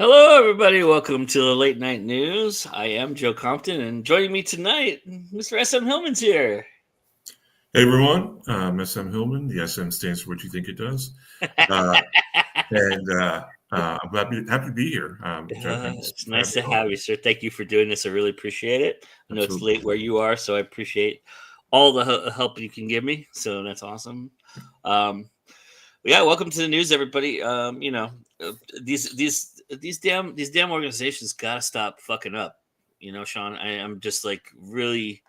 Hello, everybody. Welcome to the late night news. I am Joe Compton, and joining me tonight, Mr. SM Hillman's here. Hey everyone, SM Hillman. The SM stands for what you think it does, uh, and I'm happy to be here. Joe, thanks It's for nice having to me on. have you, sir. Thank you for doing this. I really appreciate it. I know it's late Absolutely. where you are, so I appreciate all the help you can give me. So that's awesome. Um, yeah, welcome to the news, everybody. Uh, these damn organizations gotta stop fucking up. Sean, I'm just like really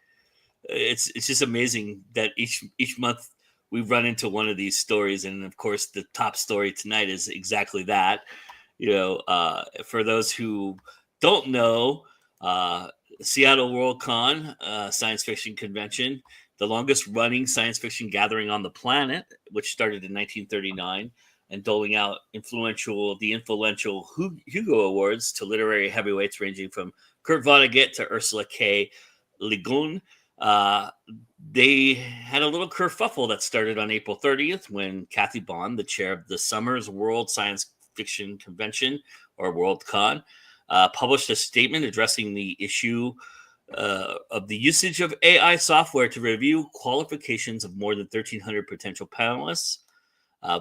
it's just amazing that each month we run into one of these stories, and of course the top story tonight is exactly that. For those who don't know, uh, Seattle WorldCon, science fiction convention, the longest running science fiction gathering on the planet, which started in 1939 and doling out the influential Hugo Awards to literary heavyweights ranging from Kurt Vonnegut to Ursula K. Le Guin. uh, they had a little kerfuffle that started on April 30th when Kathy Bond, the chair of the Summer's World Science Fiction Convention, or WorldCon, published a statement addressing the issue of the usage of AI software to review qualifications of more than 1,300 potential panelists.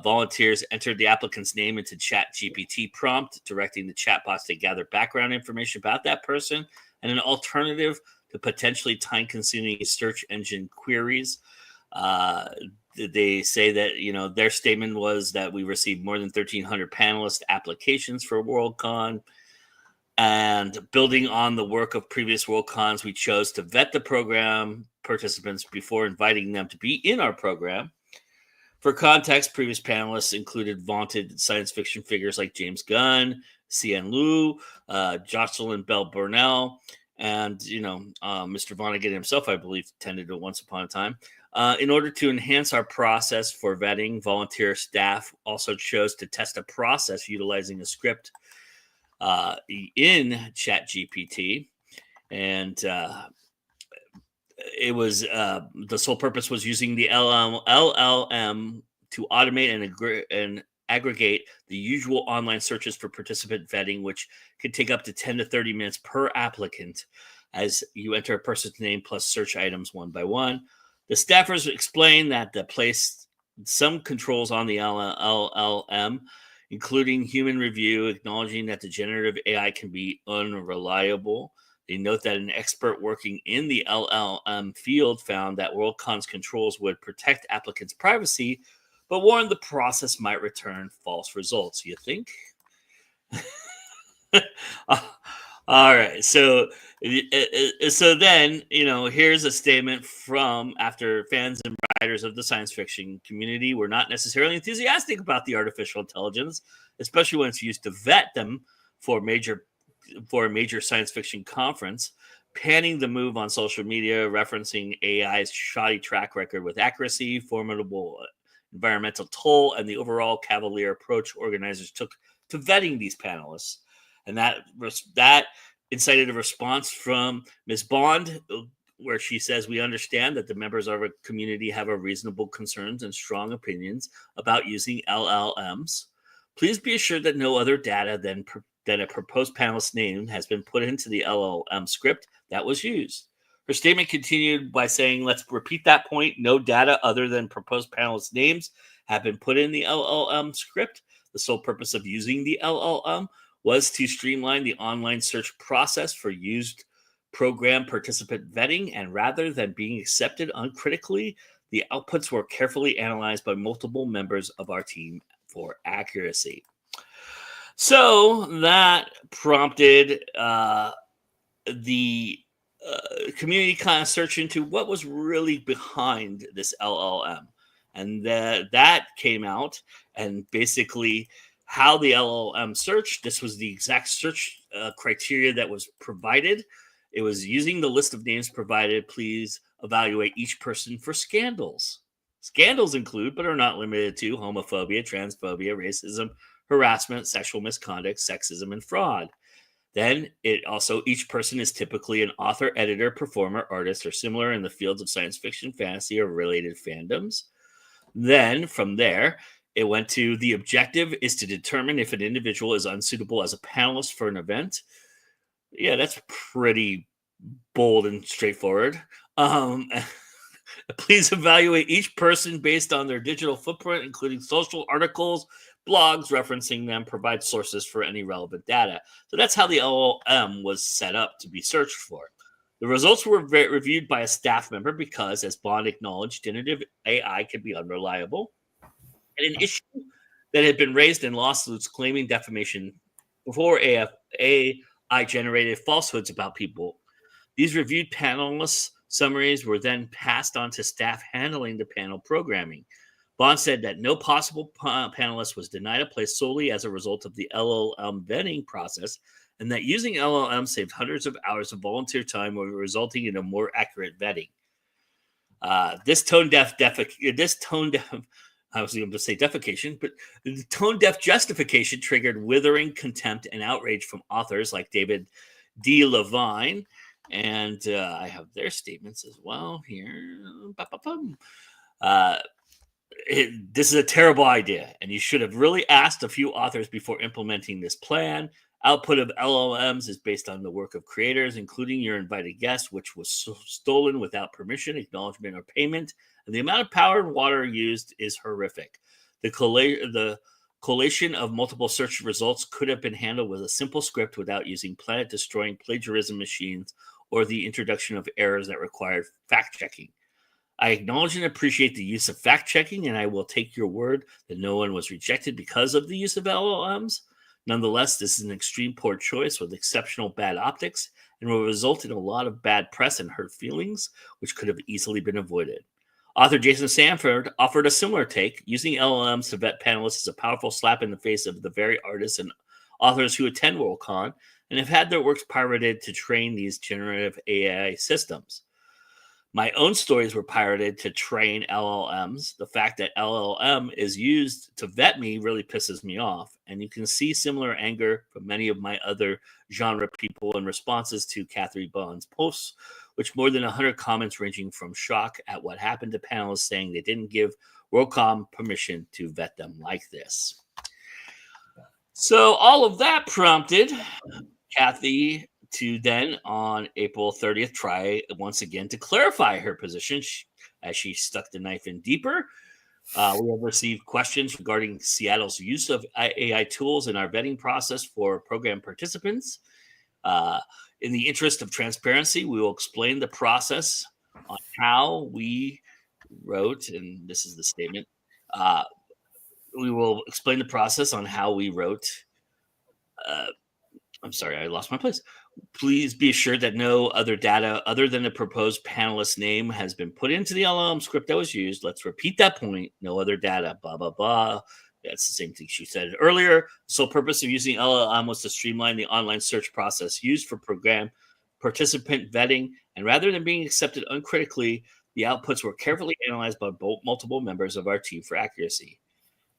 Volunteers entered the applicant's name into ChatGPT prompt, directing the chatbots to gather background information about that person and an alternative to potentially time-consuming search engine queries. Uh, they say that their statement was that we received more than 1,300 panelist applications for WorldCon, and building on the work of previous WorldCons, we chose to vet the program participants before inviting them to be in our program. For context, previous panelists included vaunted science fiction figures like James Gunn, C.N. Liu, Jocelyn Bell Burnell, and Mr. Vonnegut himself, I believe, attended it once upon a time. In order to enhance our process for vetting, volunteer staff also chose to test a process utilizing a script in ChatGPT, and it was the sole purpose was using the LLM to automate and aggregate the usual online searches for participant vetting, which could take up to 10 to 30 minutes per applicant as you enter a person's name plus search items one by one. The staffers explained that they placed some controls on the LLM, including human review, acknowledging that the generative AI can be unreliable. They note that an expert working in the LLM field found that WorldCon's controls would protect applicants' privacy, but warned the process might return false results. You think? All right. So then, here's a statement from after fans and writers of the science fiction community were not necessarily enthusiastic about the artificial intelligence, especially when it's used to vet them for a major science fiction conference, panning the move on social media, referencing AI's shoddy track record with accuracy, formidable environmental toll, and the overall cavalier approach organizers took to vetting these panelists. And that incited a response from Ms. Bond, where she says, "We understand that the members of our community have a reasonable concerns and strong opinions about using LLMs. Please be assured that no other data than a proposed panelist name has been put into the LLM script that was used." Her statement continued by saying, "Let's repeat that point. No data other than proposed panelist names have been put in the LLM script. The sole purpose of using the LLM was to streamline the online search process for used program participant vetting, and rather than being accepted uncritically, the outputs were carefully analyzed by multiple members of our team for accuracy." So that prompted the community kind of search into what was really behind this LLM. And that came out, and basically how the LLM searched. This was the exact search criteria that was provided. It was using the list of names provided. Please evaluate each person for scandals. Scandals include, but are not limited to, homophobia, transphobia, racism, harassment, sexual misconduct, sexism, and fraud. Then each person is typically an author, editor, performer, artist, or similar in the fields of science fiction, fantasy, or related fandoms. Then from there, It went to the objective is to determine if an individual is unsuitable as a panelist for an event. Yeah, that's pretty bold and straightforward. Please evaluate each person based on their digital footprint, including social articles, blogs referencing them, provide sources for any relevant data. So that's how the LLM was set up to be searched for. The results were reviewed by a staff member because, as Bond acknowledged, generative AI can be unreliable. And an issue that had been raised in lawsuits claiming defamation before AI generated falsehoods about people. These reviewed panelists' summaries were then passed on to staff handling the panel programming. Bond said that no possible panelist was denied a place solely as a result of the LLM vetting process, and that using LLM saved hundreds of hours of volunteer time, resulting in a more accurate vetting. This tone deaf, I was going to say defecation, but the tone deaf justification triggered withering contempt and outrage from authors like David D. Levine. And I have their statements as well here. This is a terrible idea, and you should have really asked a few authors before implementing this plan. Output of LLMs is based on the work of creators, including your invited guests, which was stolen without permission, acknowledgement, or payment. And the amount of power and water used is horrific. The collation of multiple search results could have been handled with a simple script without using planet-destroying plagiarism machines or the introduction of errors that required fact-checking. I acknowledge and appreciate the use of fact-checking, and I will take your word that no one was rejected because of the use of LLMs. Nonetheless, this is an extreme poor choice with exceptional bad optics and will result in a lot of bad press and hurt feelings, which could have easily been avoided. Author Jason Sanford offered a similar take. Using LLMs to vet panelists is a powerful slap in the face of the very artists and authors who attend Worldcon and have had their works pirated to train these generative AI systems. My own stories were pirated to train LLMs. The fact that LLM is used to vet me really pisses me off. And you can see similar anger from many of my other genre people in responses to Catherine Bond's posts, which more than 100 comments ranging from shock at what happened to panelists saying they didn't give WorldCom permission to vet them like this. So all of that prompted Kathy to then, on April 30th, try once again to clarify her position as she stuck the knife in deeper. We have received questions regarding Seattle's use of AI tools in our vetting process for program participants. In the interest of transparency, we will explain the process on how we wrote, and this is the statement, we will explain the process on how we wrote. I'm sorry, I lost my place. Please be assured that no other data other than the proposed panelist name has been put into the LLM script that was used. Let's repeat that point. No other data, blah, blah, blah. That's the same thing she said earlier. The sole purpose of using LLM was to streamline the online search process used for program participant vetting. And rather than being accepted uncritically, the outputs were carefully analyzed by multiple members of our team for accuracy.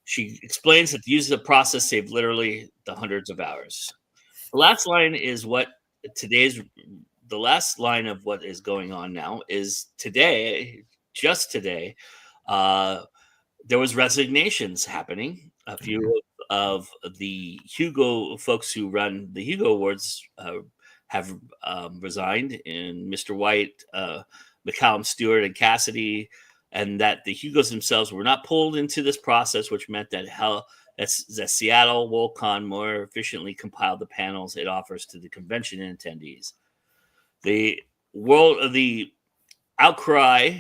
She explains that the use of the process saved literally the hundreds of hours. The last line is the last line of what is going on now is today, just today, there was resignations happening. A few of the Hugo folks who run the Hugo Awards have resigned, and Mr. White, McCallum Stewart, and Cassidy, and that the Hugos themselves were not pulled into this process, which meant that Seattle Worldcon more efficiently compiled the panels it offers to the convention attendees. The outcry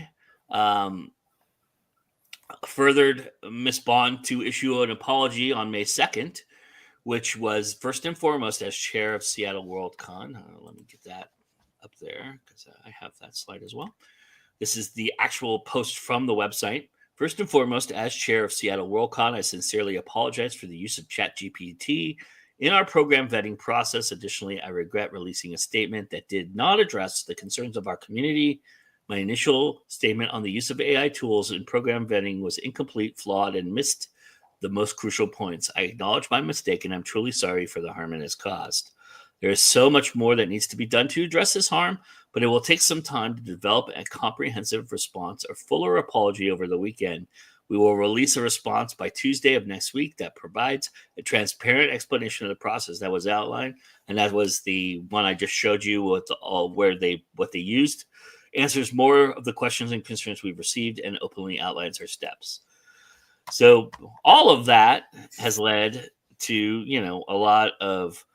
furthered Ms. Bond to issue an apology on May 2nd, which was first and foremost as chair of Seattle Worldcon. Let me get that up there because I have that slide as well. This is the actual post from the website. First and foremost, as chair of Seattle Worldcon, I sincerely apologize for the use of ChatGPT in our program vetting process. Additionally, I regret releasing a statement that did not address the concerns of our community. My initial statement on the use of AI tools in program vetting was incomplete, flawed, and missed the most crucial points. I acknowledge my mistake, and I'm truly sorry for the harm it has caused. There is so much more that needs to be done to address this harm, but it will take some time to develop a comprehensive response or fuller apology over the weekend. We will release a response by Tuesday of next week that provides a transparent explanation of the process that was outlined, and that was the one I just showed you with what they used. Answers more of the questions and concerns we've received and openly outlines our steps. So all of that has led to a lot of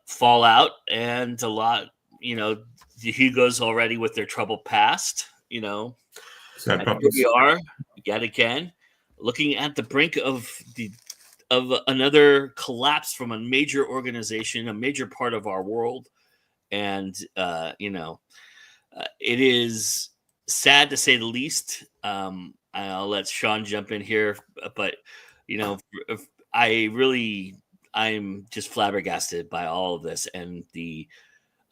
fallout and a lot, the Hugos already with their troubled past, and here we are yet again looking at the brink of another collapse from a major organization, a major part of our world. And it is sad to say the least. I'll let Sean jump in here, but I'm just flabbergasted by all of this and the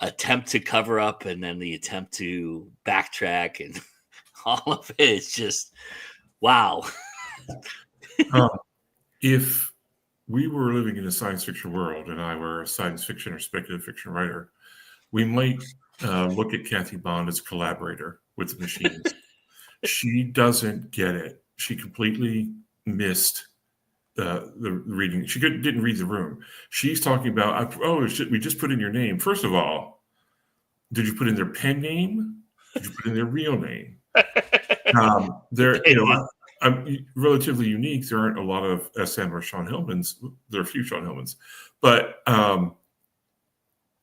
attempt to cover up and then the attempt to backtrack and all of it is just wow. If we were living in a science fiction world and I were a science fiction or speculative fiction writer, we might look at Kathy Bond as a collaborator with the machines. She doesn't get it. She completely missed the reading. She didn't read the room. She's talking about, we just put in your name. First of all, did you put in their pen name? Did you put in their real name? I'm relatively unique. There aren't a lot of SM or Sean Hillmans. There are a few Sean Hillmans, but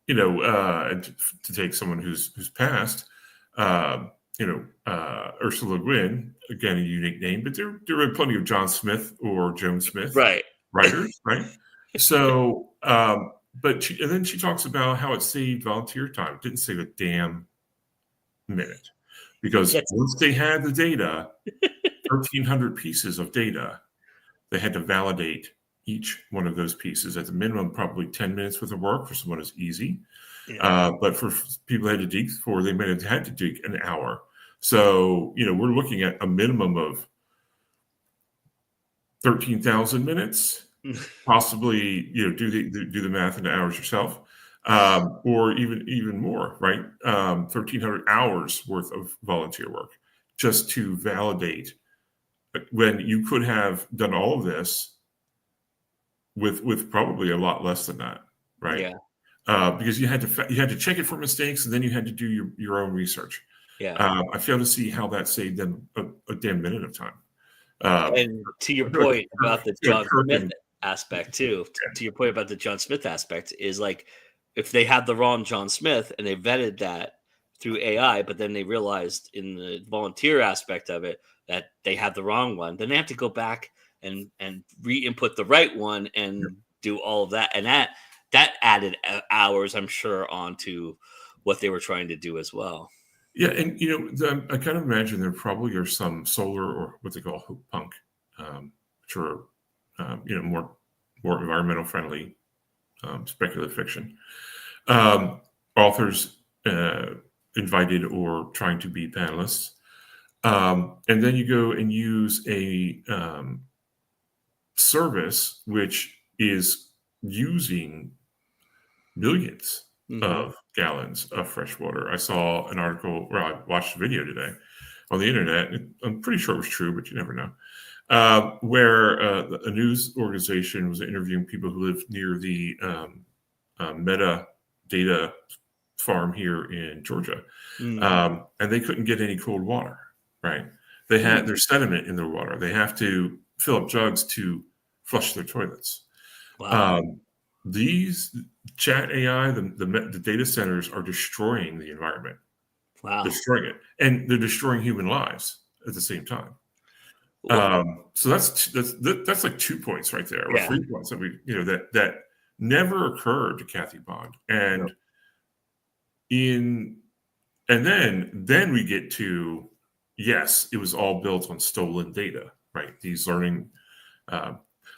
to take someone who's passed, Ursula Gwynn, again, a unique name, but there are plenty of John Smith or Joan Smith writers, right? So, and then she talks about how it saved volunteer time. It didn't save a damn minute because once they had the data, 1,300 pieces of data, they had to validate each one of those pieces. At the minimum, probably 10 minutes worth of work for someone is easy. Yeah. But for people who had to dig for, they might have had to dig an hour. So, we're looking at a minimum of 13,000 minutes, possibly, do the math into hours yourself, or even more, right? 1,300 hours worth of volunteer work just to validate when you could have done all of this with probably a lot less than that, right? Yeah. Because you had to check it for mistakes, and then you had to do your own research. Yeah. I fail to see how that saved them a damn minute of time. And to your point about the John Smith aspect too, to your point about the John Smith aspect is like, if they had the wrong John Smith and they vetted that through AI, but then they realized in the volunteer aspect of it that they had the wrong one, then they have to go back and re-input the right one and do all of that. And that added hours, I'm sure, onto what they were trying to do as well. Yeah, and I kind of imagine there probably are some solar or what they call hope punk, which are more environmental friendly speculative fiction authors invited or trying to be panelists, and then you go and use a service which is using millions of gallons of fresh water. I saw an article, or I watched a video today on the internet. I'm pretty sure it was true, but you never know. Where a news organization was interviewing people who live near the Meta data farm here in Georgia, and they couldn't get any cold water. Right? They had their sediment in their water. They have to fill up jugs to flush their toilets. Wow. These chat AI, the data centers are destroying the environment. Wow. Destroying it. And they're destroying human lives at the same time. So that's like 2 points right there, or 3 points that that never occurred to Kathy Bond. And then we get to, yes, it was all built on stolen data, right? These learning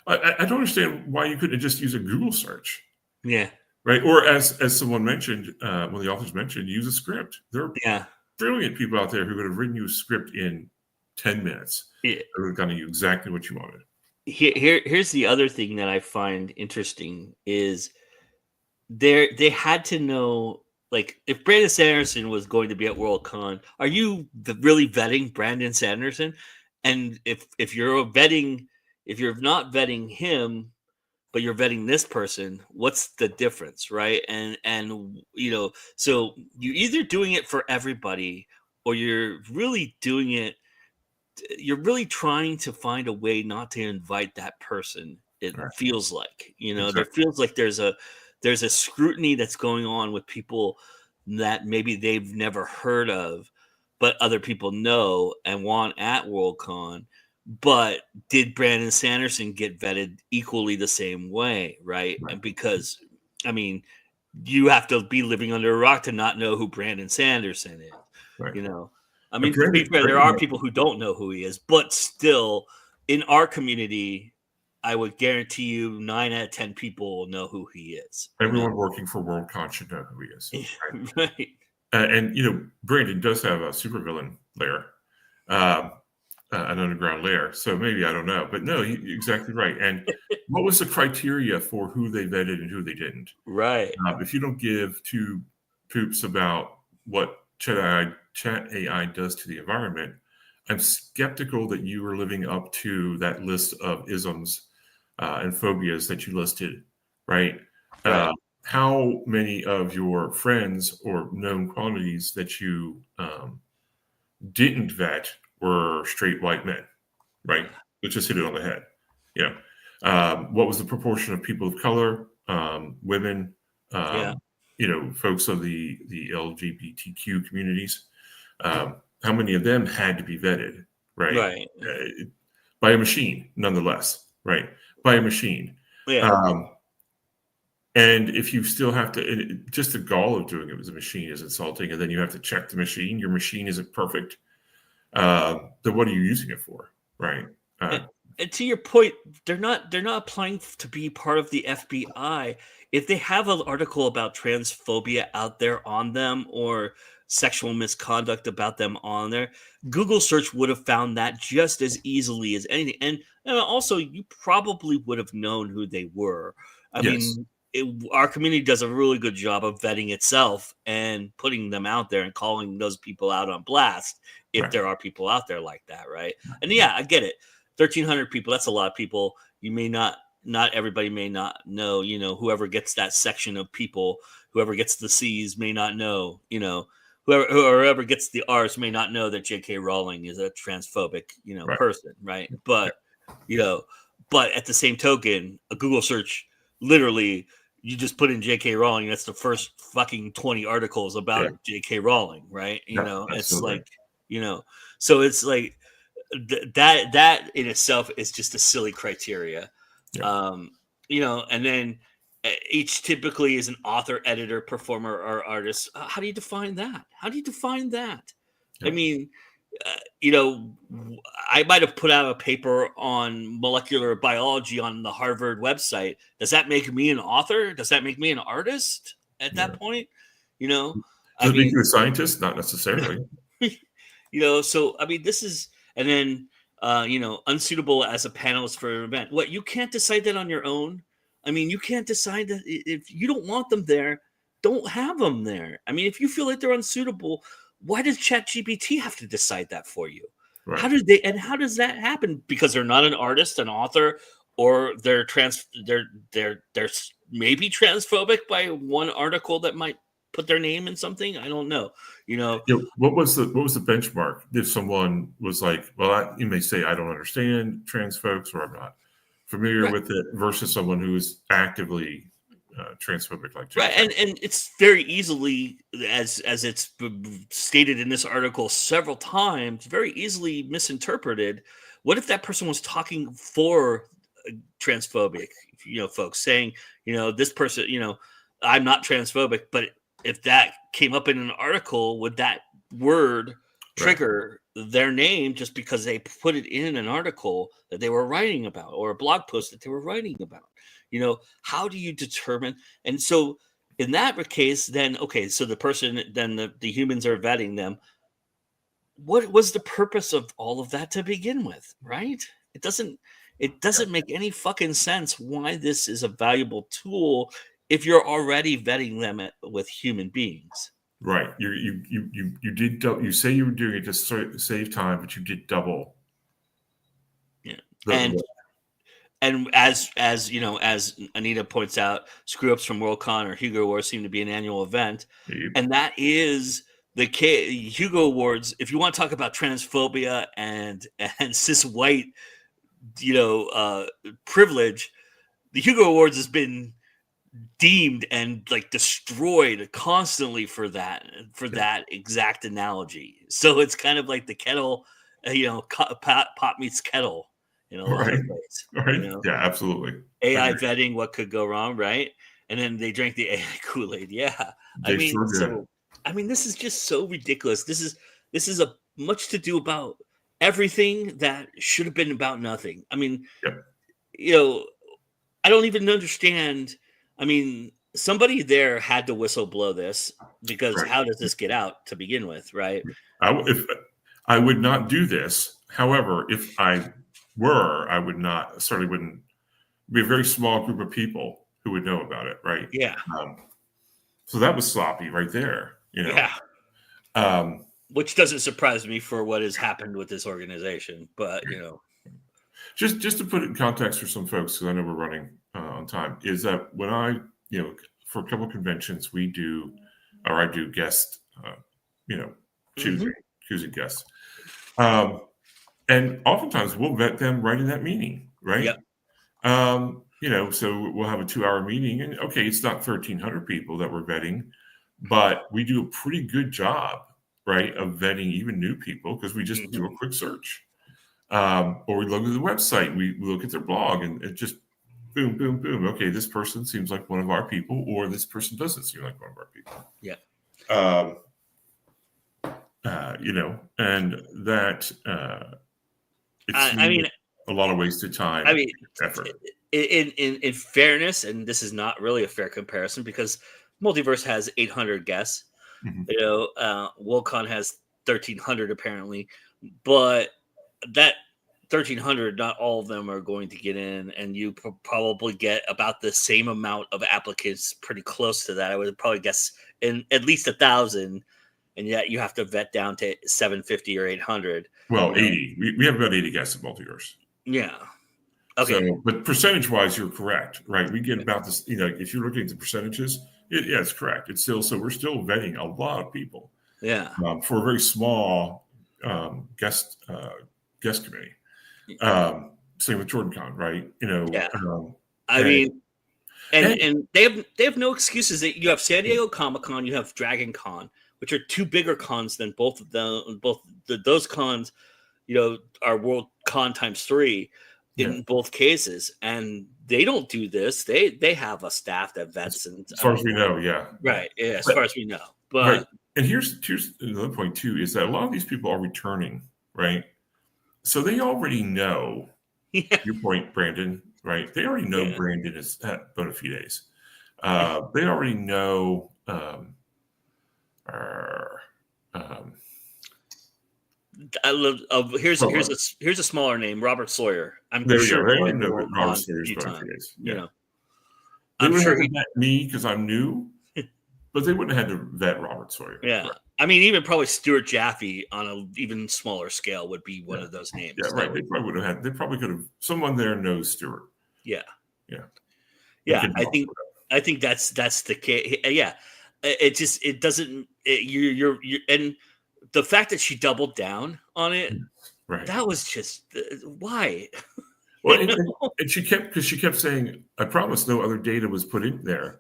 I don't understand why you couldn't just use a Google search. Yeah. Right. Or as someone mentioned, one of the authors mentioned, use a script. There are brilliant people out there who would have written you a script in 10 minutes. Yeah. They would have done you exactly what you wanted. Here's the other thing that I find interesting is they had to know, like, if Brandon Sanderson was going to be at Worldcon, are you really vetting Brandon Sanderson? And if you're not vetting him, but you're vetting this person, what's the difference, right? And so you're either doing it for everybody, or you're really doing it. You're really trying to find a way not to invite that person. It Right. feels like, there Exactly. feels like there's a scrutiny that's going on with people that maybe they've never heard of, but other people know and want at Worldcon. But did Brandon Sanderson get vetted equally the same way, right? Right. And because, I mean, you have to be living under a rock to not know who Brandon Sanderson is, Right. you know. I And mean, to be fair, there Brandon are people who don't know who he is, but still, in our community, I would guarantee you 9 out of 10 people know who he is. everyone working for Worldcon should know who he is. Right? Right. And Brandon does have a supervillain lair, um, an underground lair. So maybe I don't know, but no, you're exactly right. And what was the criteria for who they vetted and who they didn't? Right. If you don't give two poops about what chat AI does to the environment, I'm skeptical that you are living up to that list of isms and phobias that you listed, right? Right. How many of your friends or known quantities that you didn't vet were straight white men, right? Let's just hit it on the head. What was the proportion of people of color, women, Yeah. folks of the LGBTQ communities? How many of them had to be vetted, right? Right. By a machine, nonetheless, right? By a machine. Yeah. And if you still have to, just the gall of doing it with a machine is insulting, and then you have to check the machine. Your machine isn't perfect. Then what are you using it for, right? And to your point, they're not applying to be part of the FBI. If they have an article about transphobia out there on them, or sexual misconduct about them on there, Google search would have found that just as easily as anything. And also, you probably would have known who they were. I Yes, mean, our community does a really good job of vetting itself and putting them out there and calling those people out on blast if right. there are people out there like that, right? And yeah, I get it. 1,300 people, that's a lot of people. You may not everybody may not know, whoever gets that section of people, whoever gets the C's may not know, whoever gets the R's may not know that J.K. Rowling is a transphobic, Right. person, right? But, but at the same token, a Google search, literally, you just put in J.K. Rowling, that's the first fucking 20 articles about J.K. Rowling, right? It's like, so it's like, that in itself is just a silly criteria. And then each typically is an author, editor, performer, or artist. How do you define that? I mean, I might have put out a paper on molecular biology on the Harvard website. Does that make me an author? Does that make me an artist at that point? Does it make you a scientist? Not necessarily. So I mean, this is, and then unsuitable as a panelist for an event. What, you can't decide that on your own? I mean, you can't decide that. If you don't want them there, don't have them there. I mean, if you feel like they're unsuitable, why does ChatGPT have to decide that for you? Right. How does that happen? Because they're not an artist, an author, or they're maybe transphobic by one article that might put their name in something. I don't know. What was the benchmark? If someone was like, well, you may say, I don't understand trans folks, or I'm not familiar with it, versus someone who is actively transphobic, like right. And it's very easily, as it's stated in this article several times, very easily misinterpreted. What if that person was talking for transphobic, folks, saying, this person, I'm not transphobic, but if that came up in an article, would that word trigger their name just because they put it in an article that they were writing about, or a blog post that they were writing about? How do you determine? And so in that case, then, okay, so the person, then the humans are vetting them. What was the purpose of all of that to begin with, right? It doesn't make any fucking sense why this is a valuable tool if you're already vetting them with human beings. Right. You say you were doing it to save time, but you did double And as you know, as Anita points out, screw ups from Worldcon or Hugo Awards seem to be an annual event, and that is the Hugo Awards. If you want to talk about transphobia and cis white, privilege, the Hugo Awards has been deemed and like destroyed constantly for that exact analogy. So it's kind of like the kettle, pot meets kettle in a lot of ways. Right. Yeah, absolutely. AI vetting what could go wrong, right? And then they drank the AI Kool-Aid. Yeah. They sure did. This is just so ridiculous. This is a much to do about everything that should have been about nothing. I mean, I don't even understand. I mean, somebody there had to whistle blow this because how does this get out to begin with, right? If I would not do this. However, if I were, I would not. Certainly wouldn't be a very small group of people who would know about it, right? Yeah. So that was sloppy right there. Yeah. Which doesn't surprise me for what has happened with this organization, but just to put it in context for some folks, because I know we're running on time, is that when I, for a couple of conventions, I do guest, choosing guests. And oftentimes we'll vet them right in that meeting, right? Yep. So we'll have a 2-hour meeting, and okay, it's not 1,300 people that we're vetting, but we do a pretty good job, right, of vetting even new people because we just do a quick search. Or we look at the website, we look at their blog, and it just boom, boom, boom. Okay, this person seems like one of our people, or this person doesn't seem like one of our people. Yeah. And that it's a lot of wasted time. Effort. In fairness, and this is not really a fair comparison because Multiverse has 800 guests. Worldcon has 1,300 apparently, but that 1,300, not all of them are going to get in, and you probably get about the same amount of applicants, pretty close to that. I would probably guess in at least 1,000, and yet you have to vet down to 750 or 800. Well, 80. We have about 80 guests at Multiverse. Yeah. Okay. So, but percentage-wise, you're correct, right? We get about this. If you're looking at the percentages, it's correct. It's still we're still vetting a lot of people. Yeah. For a very small guest committee. Same with JordanCon, right? Yeah. And they have no excuses. You have San Diego Comic-Con, you have Dragon Con, which are two bigger cons than both of them. Those cons, are World Con times 3 in both cases, and they don't do this. They have a staff that vets, and as far as we know, yeah, right, yeah, as far as we know. But right. And here's another point too: is that a lot of these people are returning, right? So they already know. Yeah. Your point, Brandon, right? They already know Brandon is at Bona Fides. They already know. I love. Here's a smaller name, Robert Sawyer. I'm there sure they know that Robert Sawyer's Bona Fides. Yeah. They I'm sure he met me because I'm new, but they wouldn't have had to vet Robert Sawyer. Yeah. Right. I mean, even probably Stuart Jaffe on an even smaller scale would be one of those names. Yeah, right. They probably would have had. They probably could have. Someone there knows Stuart. Yeah. Yeah. Yeah. I think that's the case. Yeah. It doesn't. You're and the fact that she doubled down on it, right? That was just why. Well, and she kept saying, "I promise, no other data was put in there."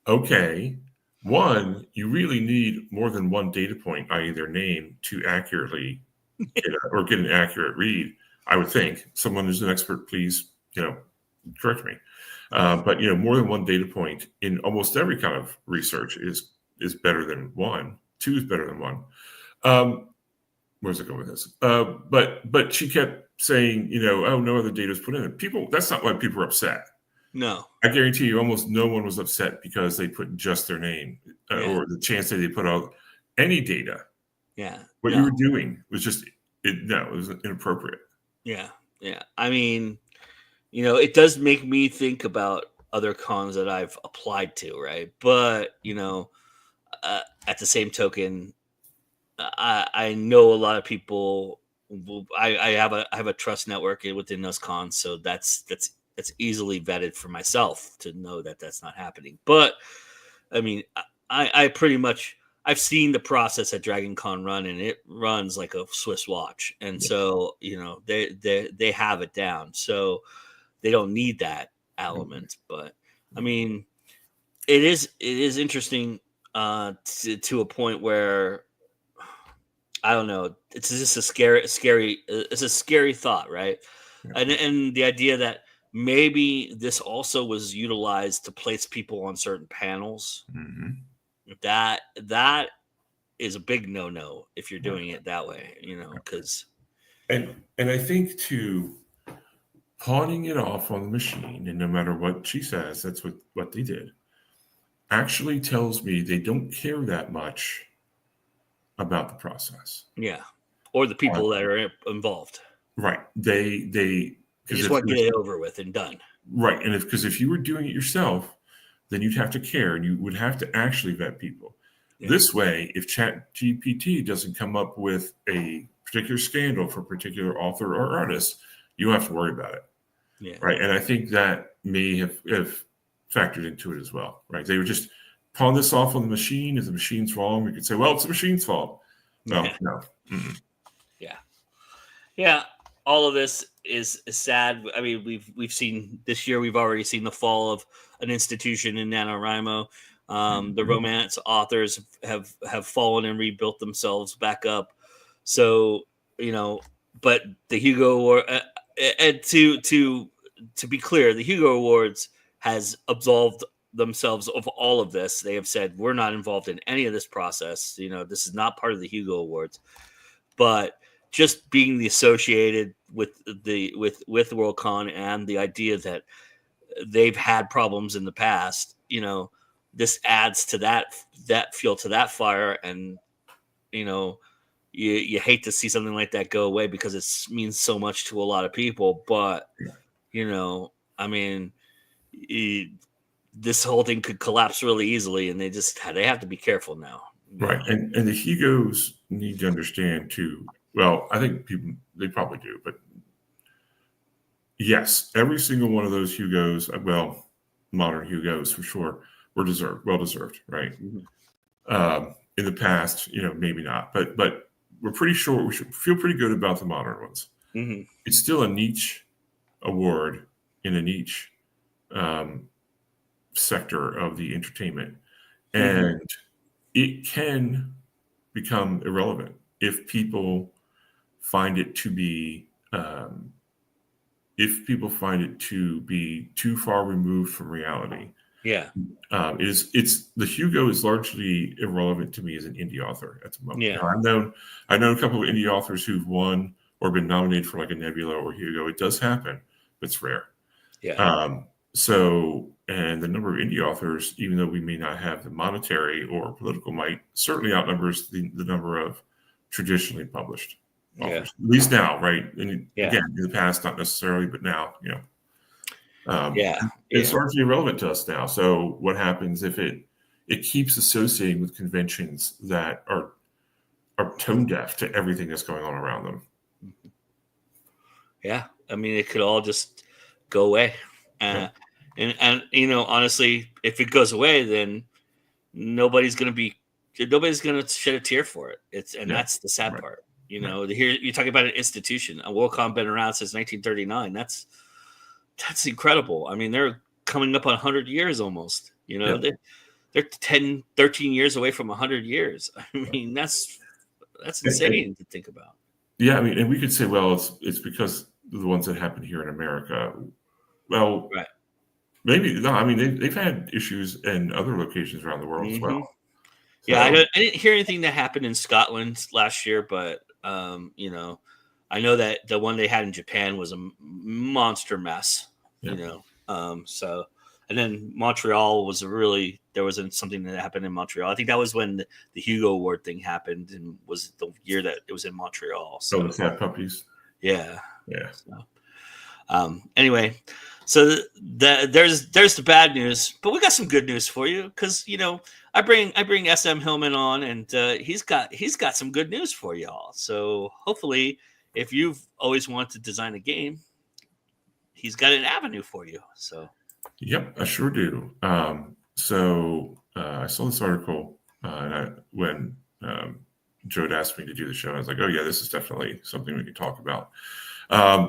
Okay. One, you really need more than one data point, i.e. their name, to accurately get an accurate read. I would think. Someone who's an expert, please, correct me. But more than one data point in almost every kind of research is better than one. 2 is better than 1. Where's it going with this? But she kept saying, oh, no other data was put in it. People, that's not why people are upset. No, I guarantee you, almost no one was upset because they put just their name or the chance that they put out any data. Yeah, what you were doing was just it was inappropriate. Yeah, yeah. I mean, it does make me think about other cons that I've applied to, right? But at the same token, I know a lot of people I have a trust network within those cons, so that's easily vetted for myself to know that that's not happening. But I mean, I pretty much I've seen the process at Dragon Con run, and it runs like a Swiss watch, and so they have it down, so they don't need that element. But I mean, it is interesting to a point where I don't know. It's just a scary. It's a scary thought, right? And the idea that maybe this also was utilized to place people on certain panels. That is a big no if you're doing it that way, because. And I think too, pawning it off on the machine, and no matter what she says, that's what they did. Actually tells me they don't care that much about the process. Yeah. Or the people that are involved. Right. They just want to get it over with and done. Right. And because if you were doing it yourself, then you'd have to care and you would have to actually vet people. Yeah. This way, if ChatGPT doesn't come up with a particular scandal for a particular author or artist, you don't have to worry about it. Yeah. Right. And I think that may have factored into it as well. Right. They would just pawn this off on the machine. If the machine's wrong, we could say, well, it's the machine's fault. No, no. Mm-hmm. Yeah. Yeah. All of this is sad. I mean, we've seen this year, we've already seen the fall of an institution in NaNoWriMo. The romance authors have fallen and rebuilt themselves back up. So, but the Hugo Award, and to be clear, the Hugo Awards has absolved themselves of all of this. They have said, we're not involved in any of this process. This is not part of the Hugo Awards, but just being associated with Worldcon and the idea that they've had problems in the past, this adds to that fuel to that fire. And, you hate to see something like that go away because it means so much to a lot of people. But, I mean, this whole thing could collapse really easily, and they have to be careful now. Right. And the Hugos need to understand too. Well, I think they probably do, but yes, every single one of those Hugos, well, modern Hugos for sure, were well deserved, right? Mm-hmm. In the past, maybe not, but we're pretty sure we should feel pretty good about the modern ones. Mm-hmm. It's still a niche award in a niche sector of the entertainment, and it can become irrelevant if people find it to be too far removed from reality. Yeah. It's the Hugo is largely irrelevant to me as an indie author at the moment. Yeah. I've known a couple of indie authors who've won or been nominated for like a Nebula or Hugo. It does happen, but it's rare. Yeah. And the number of indie authors, even though we may not have the monetary or political might, certainly outnumbers the number of traditionally published authors. At least now, right? And again, in the past, not necessarily, but now, it's largely irrelevant to us now. So what happens if it keeps associating with conventions that are tone deaf to everything that's going on around them? Yeah. I mean, it could all just go away. And honestly, if it goes away, then nobody's going to shed a tear for it. That's the sad part. Here you're talking about an institution. Worldcon been around since 1939. That's incredible. I mean, they're coming up on 100 years almost. They're 10, 13 years away from 100 years. I mean, that's insane to think about. Yeah, I mean, and we could say, well, it's because of the ones that happened here in America. Well, right. Maybe no. I mean, they've had issues in other locations around the world as well. So, yeah, I didn't hear anything that happened in Scotland last year, but I know that the one they had in Japan was a monster mess. So, and then Montreal was there wasn't something that happened in Montreal. I think that was when the Hugo Award thing happened, and was the year that it was in Montreal. So the cat puppies. Yeah. Yeah. So, anyway. So there's the bad news, but we got some good news for you because I bring SM Hillman on, and he's got some good news for y'all. So hopefully if you've always wanted to design a game, he's got an avenue for you. So, yep, I sure do. I saw this article when Joe had asked me to do the show. I was like, oh yeah, this is definitely something we can talk about.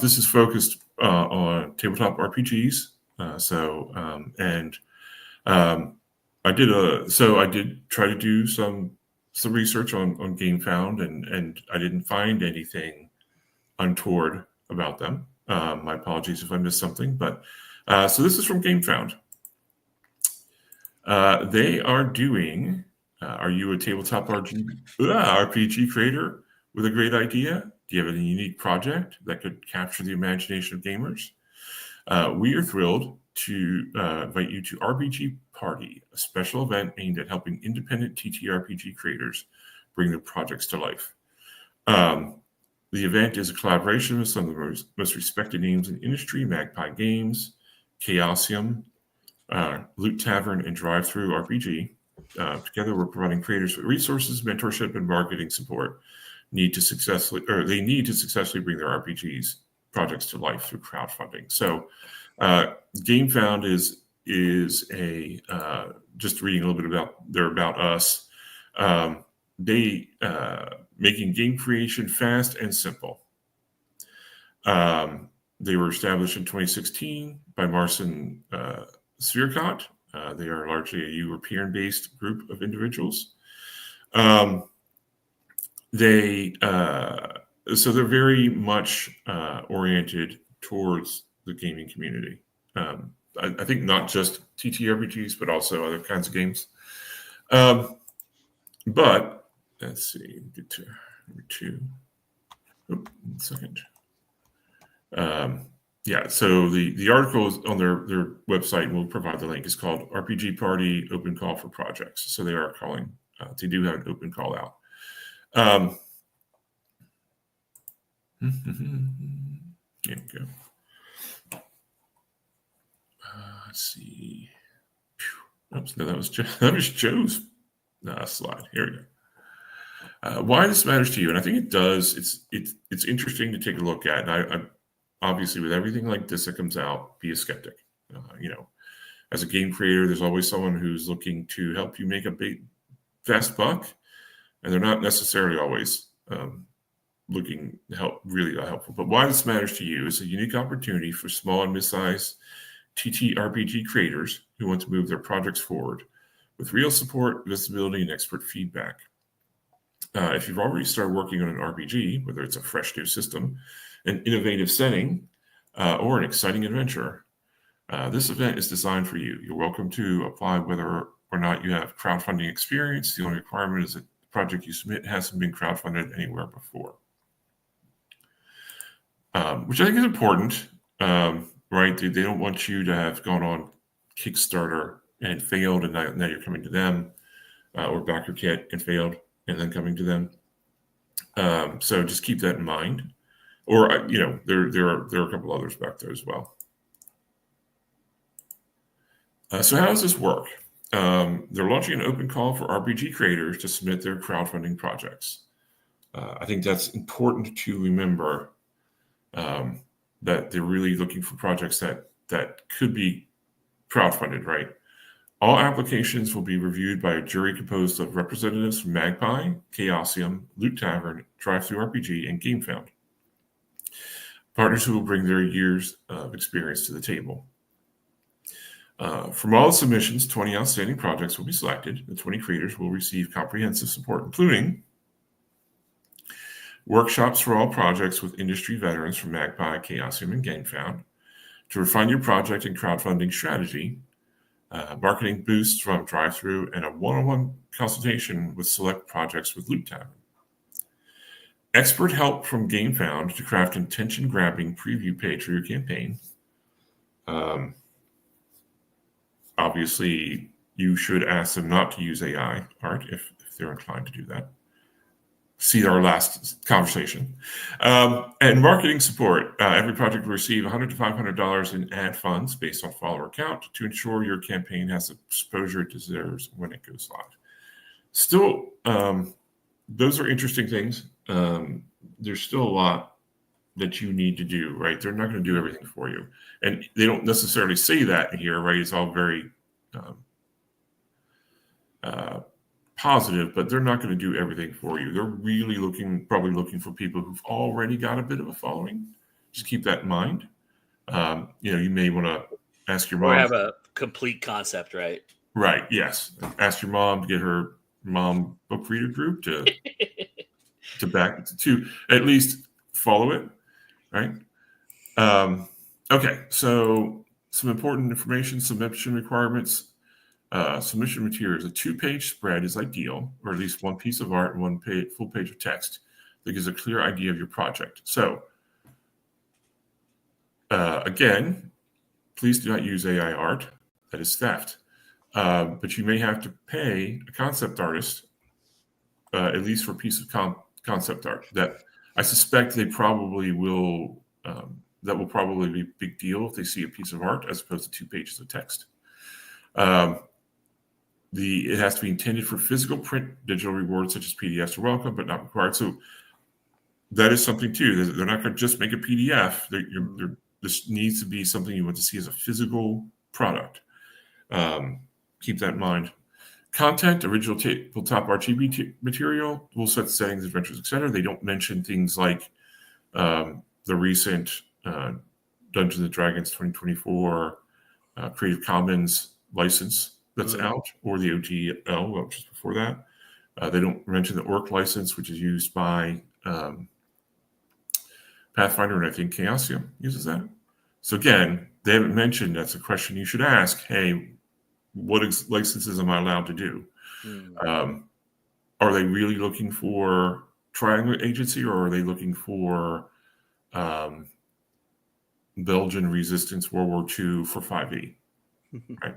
This is focused on tabletop RPGs. I did try to do some research on GameFound, and I didn't find anything untoward about them. My apologies if I missed something, but so this is from GameFound. They are doing. Are you a tabletop RPG creator with a great idea? Do you have a unique project that could capture the imagination of gamers? We are thrilled to invite you to RPG Party, a special event aimed at helping independent TTRPG creators bring their projects to life. The event is a collaboration with some of the most respected names in industry: Magpie Games, Chaosium, Loot Tavern, and Drive-Thru RPG. Together, we're providing creators with resources, mentorship, and marketing support they need to successfully bring their RPGs projects to life through crowdfunding. So, GameFound is a just reading a little bit about us. They making game creation fast and simple. They were established in 2016 by Marcin Svierkot. They are largely a European-based group of individuals. They're very much oriented towards the gaming community. I think not just TTRPGs, but also other kinds of games. But let's see, get to number 2. Oh, 1 second. So the article is on their website, and we'll provide the link. It's called RPG Party Open Call for Projects. So they are calling. They do have an open call out. Here we go. Let's see. Oops, no, that was Joe's slide. Here we go. Why this matters to you, and I think it does. It's interesting to take a look at. And I obviously, with everything like this that comes out, be a skeptic. As a game creator, there's always someone who's looking to help you make a big, fast buck, and they're not necessarily always looking to help really helpful. But why this matters to you is a unique opportunity for small and mid-sized TTRPG creators who want to move their projects forward with real support, visibility, and expert feedback. If you've already started working on an RPG, whether it's a fresh new system, an innovative setting, or an exciting adventure, this event is designed for you. You're welcome to apply whether or not you have crowdfunding experience. The only requirement is that the project you submit hasn't been crowdfunded anywhere before, which I think is important. Right? They don't want you to have gone on Kickstarter and failed, and now you're coming to them, or BackerKit and failed, and then coming to them. So just keep that in mind. Or there are a couple others back there as well. So how does this work? They're launching an open call for RPG creators to submit their crowdfunding projects. I think that's important to remember. That they're really looking for projects that could be crowdfunded, right? All applications will be reviewed by a jury composed of representatives from Magpie, Chaosium, Loot Tavern, Drive-Thru RPG, and GameFound. Partners who will bring their years of experience to the table. From all the submissions, 20 outstanding projects will be selected. The 20 creators will receive comprehensive support, including workshops for all projects with industry veterans from Magpie, Chaosium, and GameFound to refine your project and crowdfunding strategy, marketing boosts from Drive-Thru, and a one-on-one consultation with select projects with Loot Tavern. Expert help from GameFound to craft attention-grabbing preview page for your campaign. Obviously, you should ask them not to use AI art if they're inclined to do that. See our last conversation. And marketing support. Every project will receive $100 to $500 in ad funds based on follower count to ensure your campaign has the exposure it deserves when it goes live. Still, those are interesting things. There's still a lot that you need to do, right? They're not going to do everything for you. And they don't necessarily say that here, right? It's all very positive, but they're not going to do everything for you. They're really probably looking for people who've already got a bit of a following. Just keep that in mind. You may want to ask your mom. Or have a complete concept, right? Right. Yes. Ask your mom to get her mom book reader group to at least follow it. Right. Okay. So some important information, submission requirements. Submission materials. A 2-page spread is ideal, or at least one piece of art and one full page of text that gives a clear idea of your project. So, again, please do not use AI art. That is theft. But you may have to pay a concept artist, at least for a piece of concept art. That I suspect they probably will. That will probably be a big deal if they see a piece of art as opposed to 2 pages of text. It has to be intended for physical print. Digital rewards such as PDFs are welcome, but not required. So that is something too. They're not going to just make a PDF. This needs to be something you want to see as a physical product. Keep that in mind. Content, original tabletop RGB material, rule sets, settings, adventures, etc. They don't mention things like the recent Dungeons and Dragons 2024 Creative Commons license that's out, or the OGL, which is before that. They don't mention the Orc license, which is used by Pathfinder, and I think Chaosium uses that. So again, they haven't mentioned. That's a question you should ask. Hey, what licenses am I allowed to do? Are they really looking for Triangle Agency, or are they looking for Belgian Resistance World War II for 5e? Right.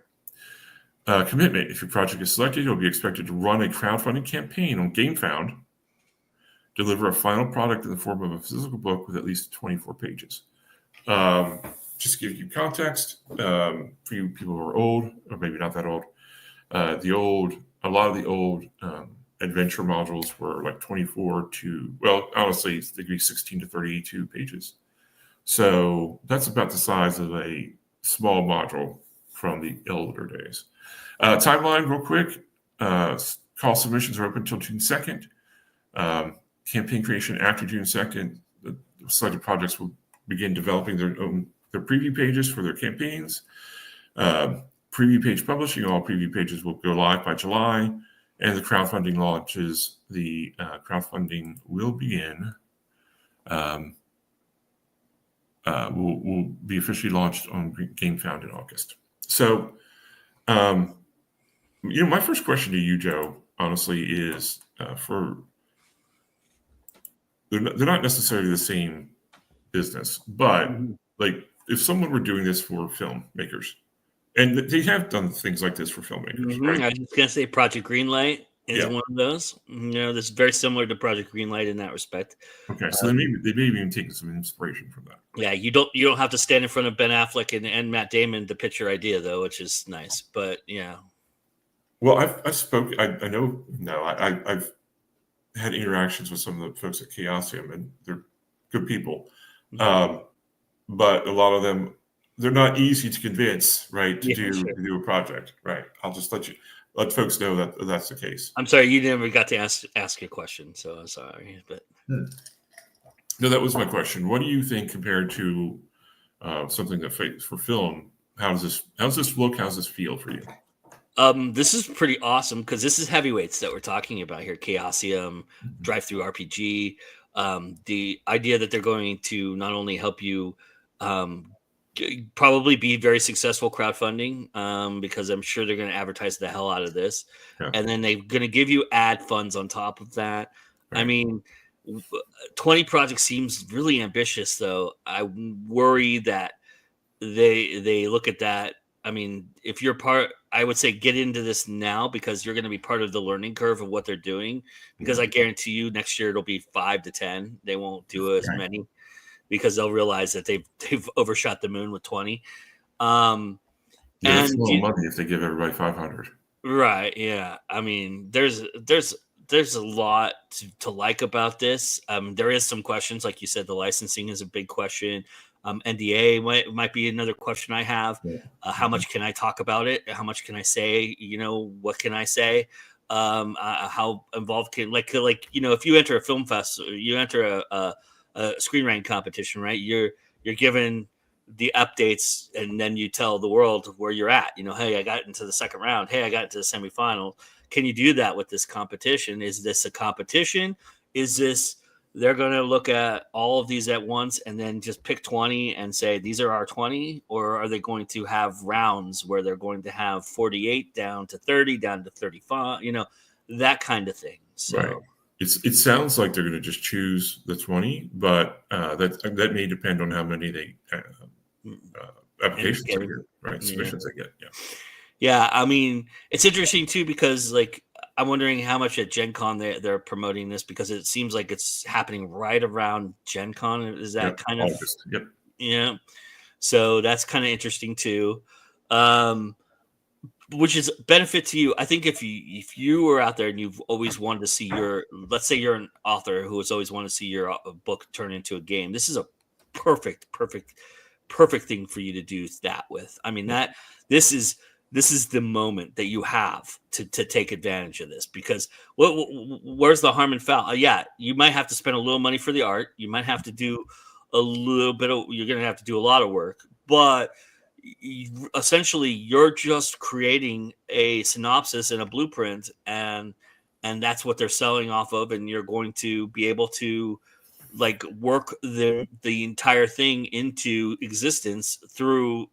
Commitment. If your project is selected, you'll be expected to run a crowdfunding campaign on GameFound, deliver a final product in the form of a physical book with at least 24 pages. Just to give you context, for you people who are old, or maybe not that old, a lot of the old adventure modules were like 24 to, well, honestly, they could be 16 to 32 pages. So that's about the size of a small module from the older days. Timeline, real quick. Call submissions are open until June 2nd. Campaign creation after June 2nd. The selected projects will begin developing their preview pages for their campaigns. Preview page publishing. All preview pages will go live by July. And the crowdfunding launches. The crowdfunding will begin. Will be officially launched on GameFound in August. So, my first question to you, Joe, honestly, is they're not necessarily the same business, but like if someone were doing this for filmmakers, and they have done things like this for filmmakers, right? I was just gonna say Project Greenlight is one of those. That's very similar to Project Greenlight in that respect. Okay, so they may even taken some inspiration from that. Yeah, you don't have to stand in front of Ben Affleck and Matt Damon to pitch your idea, though, which is nice. But yeah. Well, I've had interactions with some of the folks at Chaosium, and they're good people. But a lot of them, they're not easy to convince, right, to do a project, right? I'll just let folks know that that's the case. I'm sorry, you never got to ask your question, so I'm sorry. But no, that was my question. What do you think compared to something that for film? How's this look? How's this feel for you? This is pretty awesome because this is heavyweights that we're talking about here. Chaosium, Drive-Thru RPG. The idea that they're going to not only help you probably be very successful crowdfunding, because I'm sure they're going to advertise the hell out of this. Yeah. And then they're going to give you ad funds on top of that. Right. I mean, 20 projects seems really ambitious, though. I worry that they look at that. I mean, if you're I would say get into this now because you're going to be part of the learning curve of what they're doing. Because I guarantee you next year it'll be 5 to 10. They won't do as many because they'll realize that they've overshot the moon with 20. And it's a little money if they give everybody 500. Right. Yeah. I mean, there's there's a lot to like about this. There is some questions, like you said, the licensing is a big question. NDA might be another question I have. How much can I talk about it? How much can I say? What can I say? How involved can like if you enter a film festival, you enter a screenwriting competition, right? You're given the updates, and then you tell the world where you're at. Hey, I got into the second round. Hey, I got into the semifinal. Can you do that with this competition? Is this a competition? Is this they're going to look at all of these at once and then just pick 20 and say these are our 20? Or are they going to have rounds where they're going to have 48 down to 30, down to 35, that kind of thing? So right. It sounds like they're going to just choose the 20, but that may depend on how many they applications they get, right? Submissions they get. Yeah, I mean, it's interesting too because I'm wondering how much at Gen Con they're promoting this, because it seems like it's happening right around Gen Con. Is that kind of August? Yep. Yeah. So that's kind of interesting too. Which is benefit to you. I think if you were out there and you've always wanted to see let's say you're an author who has always wanted to see your book turn into a game, this is a perfect thing for you to do that with. I mean, this is the moment that you have to take advantage of this, because where's the harm and foul? Yeah, you might have to spend a little money for the art. You might have to do a little bit of, you're going to have to do a lot of work, but essentially you're just creating a synopsis and a blueprint, and that's what they're selling off of. And you're going to be able to work the entire thing into existence through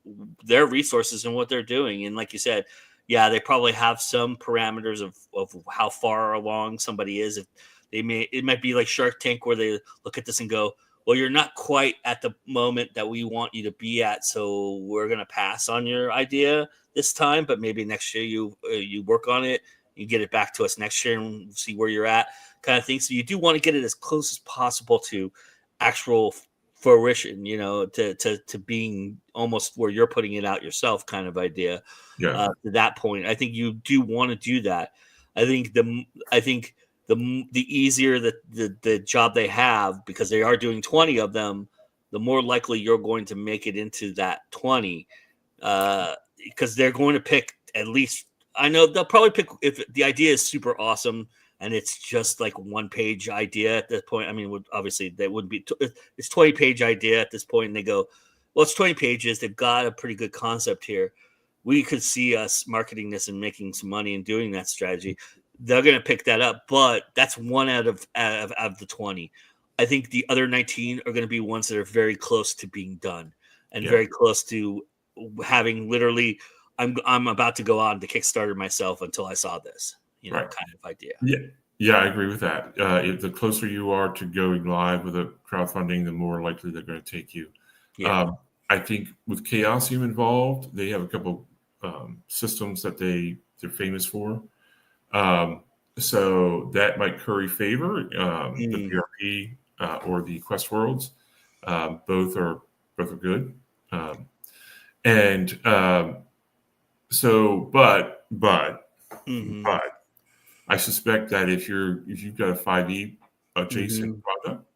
their resources and what they're doing. And like you said, yeah, they probably have some parameters of how far along somebody is. If it might be like Shark Tank, where they look at this and go, well, you're not quite at the moment that we want you to be at, so we're going to pass on your idea this time, but maybe next year you work on it, you get it back to us next year and see where you're at, kind of thing. So you do want to get it as close as possible to actual fruition, to being almost where you're putting it out yourself, kind of idea. Yeah. To that point, I think you do want to do that. I think the easier the job they have, because they are doing 20 of them, the more likely you're going to make it into that 20, because they're going to pick at least. I know they'll probably pick, if the idea is super awesome and it's just like 1-page idea at this point. I mean, obviously that wouldn't be. It's 20-page idea at this point, and they go, well, it's 20 pages. They've got a pretty good concept here. We could see us marketing this and making some money and doing that strategy. They're going to pick that up, but that's one out of the 20. I think the other 19 are going to be ones that are very close to being done and very close to having literally, I'm about to go on to Kickstarter myself until I saw this, kind of idea. Yeah, I agree with that. If the closer you are to going live with a crowdfunding, the more likely they're going to take you. Yeah. I think with Chaosium involved, they have a couple systems that they're famous for. So that might curry favor. The PRP or the Quest Worlds, both are good. But I suspect that if you've got a 5e adjacent product,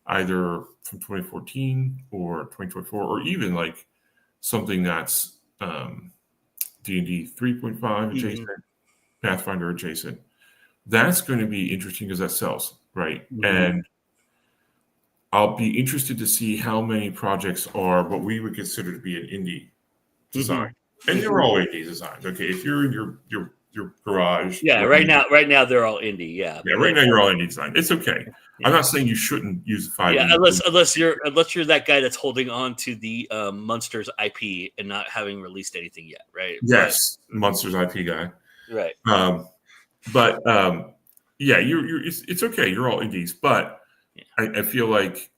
either from 2014 or 2024, or even like something that's D&D 3.5 adjacent, Pathfinder adjacent, that's going to be interesting because that sells, right? And I'll be interested to see how many projects are what we would consider to be an indie design. And they're all indie designs. Okay, if you're in your garage. Yeah, right now they're all indie. Yeah. Yeah, right now you're all indie design. It's okay. Yeah. I'm not saying you shouldn't use the 5e. Yeah, unless you're that guy that's holding on to the Monsters IP and not having released anything yet, right? Yes, Monsters IP guy. Right. But it's okay. You're all indies, but I feel like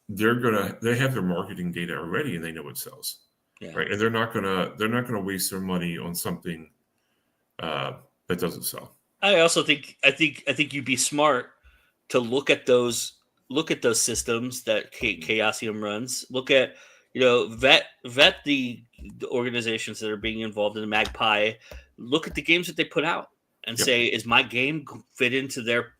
they have their marketing data already and they know what sells, right? And they're not gonna waste their money on something that doesn't sell. I also think you'd be smart to look at those systems that Chaosium runs. Look at vet the organizations that are being involved in the Magpie. Look at the games that they put out. and Yep. say, is my game fit into their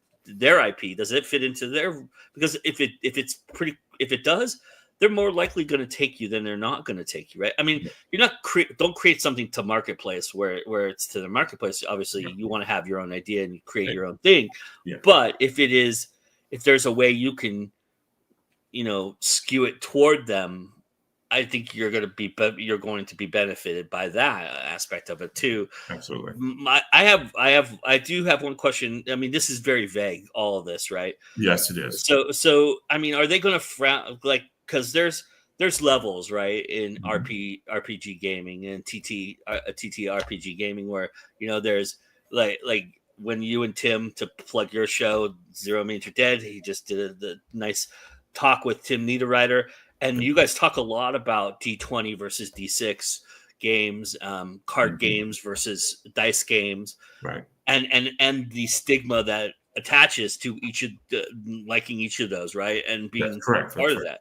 IP? Does it fit into their? Because if it does, they're more likely going to take you than they're not going to take you, right? I mean, you're not don't create something to marketplace where it's to the marketplace. Obviously, you want to have your own idea and you create your own thing. Yeah. But if there's a way you can, skew it toward them, I think you're going to be benefited by that aspect of it too. Absolutely. I do have one question. I mean, this is very vague, all of this, right? Yes, it is. So I mean, are they going to frown, like, because there's levels, right, in RPG gaming and TT RPG gaming, where there's like when you and Tim, to plug your show, Zero Means You're Dead, he just did the nice talk with Tim Niederreiter, and you guys talk a lot about D20 versus D6 games, card games versus dice games, right? And the stigma that attaches to each of liking each of those, right, and being part of that.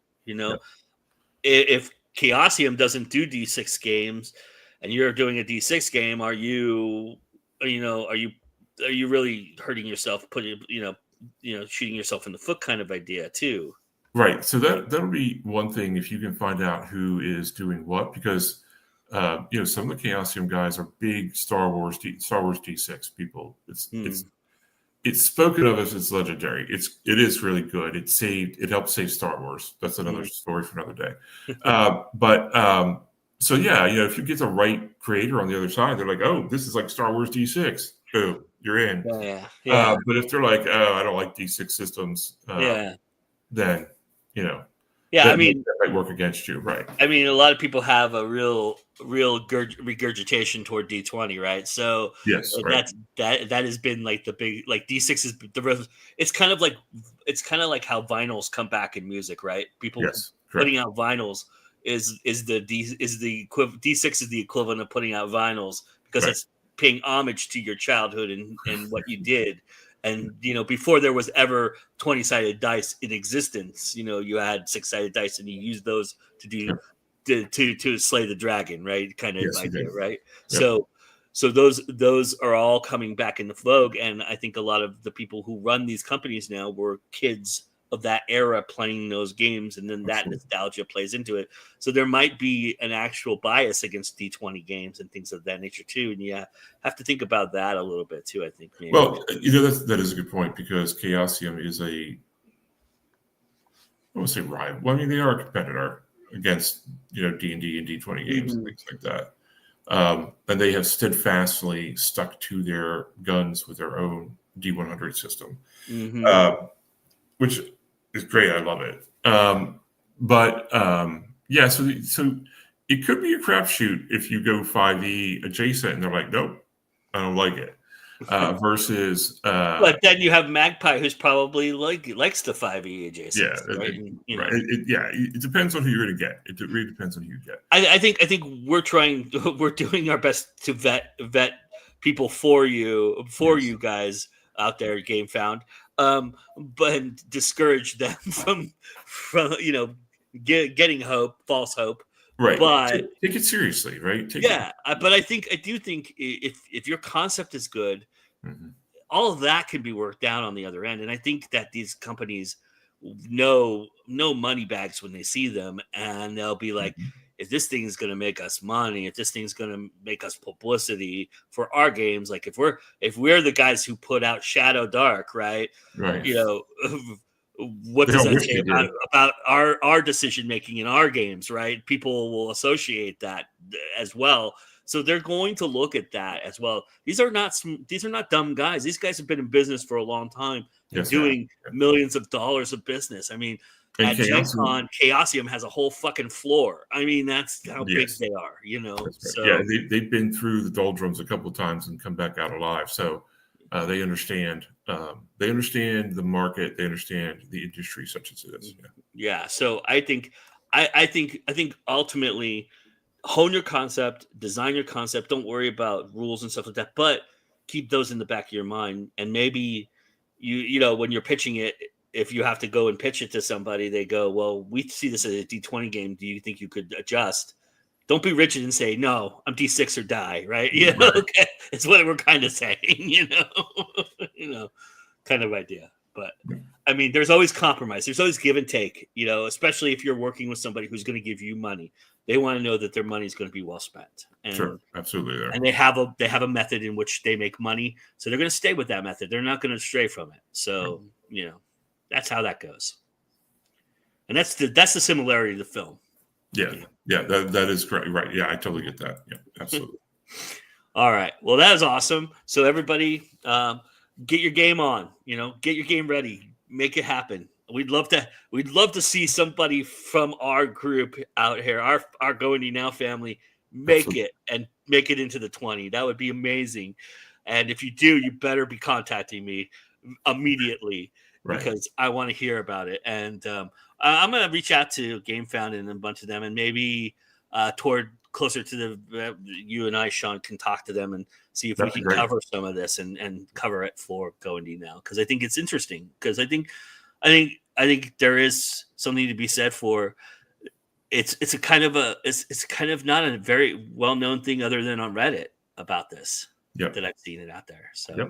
If Chaosium doesn't do D6 games, and you're doing a D6 game, are you really hurting yourself, putting shooting yourself in the foot kind of idea too? Right. So that'll be one thing, if you can find out who is doing what, because some of the Chaosium guys are big Star Wars D6 people. It's spoken of as legendary. It is really good. It helped save Star Wars. That's another story for another day. So yeah, if you get the right creator on the other side, they're like, oh, this is like Star Wars D6. Boom, you're in. Yeah. But if they're like, oh, I don't like D6 systems, then I mean, that might work against you, right? I mean, a lot of people have a real regurgitation toward D20, right? So yes, right. that has been like the big, like, D6 is it's kind of like how vinyls come back in music, right? People putting out vinyls is the equivalent. D6 is the equivalent of putting out vinyls, because it's paying homage to your childhood and what you did. And before there was ever 20-sided dice in existence, you had 6-sided dice, and you used those to do to slay the dragon, right? Kind of idea, right? Yep. So those are all coming back into vogue, and I think a lot of the people who run these companies now were kids of that era playing those games, and then that nostalgia plays into it. So there might be an actual bias against D20 games and things of that nature too, and you have to think about that a little bit too, I think. Maybe. Well, that is a good point, because Chaosium is I won't say rival. Well, I mean, they are a competitor against D&D and D20 games and things like that. And they have steadfastly stuck to their guns with their own D100 system, which is great. I love it. So it could be a crapshoot if you go 5e adjacent and they're like, nope, I don't like it. Versus, but then you have Magpie, who's probably likes the 5e adjacent. Right? It depends on who you're going to get. It really depends on who you get. I think we're doing our best to vet people for you guys out there at GameFound, but discourage them from getting false hope. Right. But take it seriously, right? But I do think if your concept is good, all of that can be worked out on the other end. And I think that these companies know money bags when they see them, and they'll be like, if this thing is going to make us money, if this thing's going to make us publicity for our games, like if we're the guys who put out Shadow Dark, right? What does that say about our decision making in our games, right? People will associate that as well, so they're going to look at that as well. These are not dumb guys. These guys have been in business for a long time, doing millions of dollars of business. I mean, at Gen Con, Chaosium has a whole fucking floor. I mean, that's how big they are, So they've been through the doldrums a couple of times and come back out alive. So they understand. They understand the market. They understand the industry, such as it is. So I think ultimately, hone your concept, design your concept. Don't worry about rules and stuff like that, but keep those in the back of your mind. And maybe when you're pitching it, if you have to go and pitch it to somebody, they go, well, we see this as a D20 game. Do you think you could adjust? Don't be rigid and say, no, I'm D6 or die, right? Okay. It's what we're kind of saying, kind of idea. But I mean, there's always compromise. There's always give and take, especially if you're working with somebody who's going to give you money. They want to know that their money is going to be well spent. And, sure, absolutely. And they have a method in which they make money. So they're going to stay with that method. They're not going to stray from it. So, that's how that goes. And that's the similarity to the film. Yeah. Yeah, that is correct. Right. Yeah, I totally get that. Yeah, absolutely. All right. Well, that is awesome. So everybody, get your game on. Get your game ready. Make it happen. We'd love to see somebody from our group out here, our Going to Now family, make it into the 20. That would be amazing. And if you do, you better be contacting me immediately because I want to hear about it. And I'm going to reach out to GameFound and a bunch of them, and maybe toward closer to you and I, Sean, can talk to them and see if we can cover some of this and cover it for Going to Now, because I think it's interesting. Because I think there is something to be said for it's kind of not a very well known thing other than on Reddit about this. That I've seen it out there. So yeah,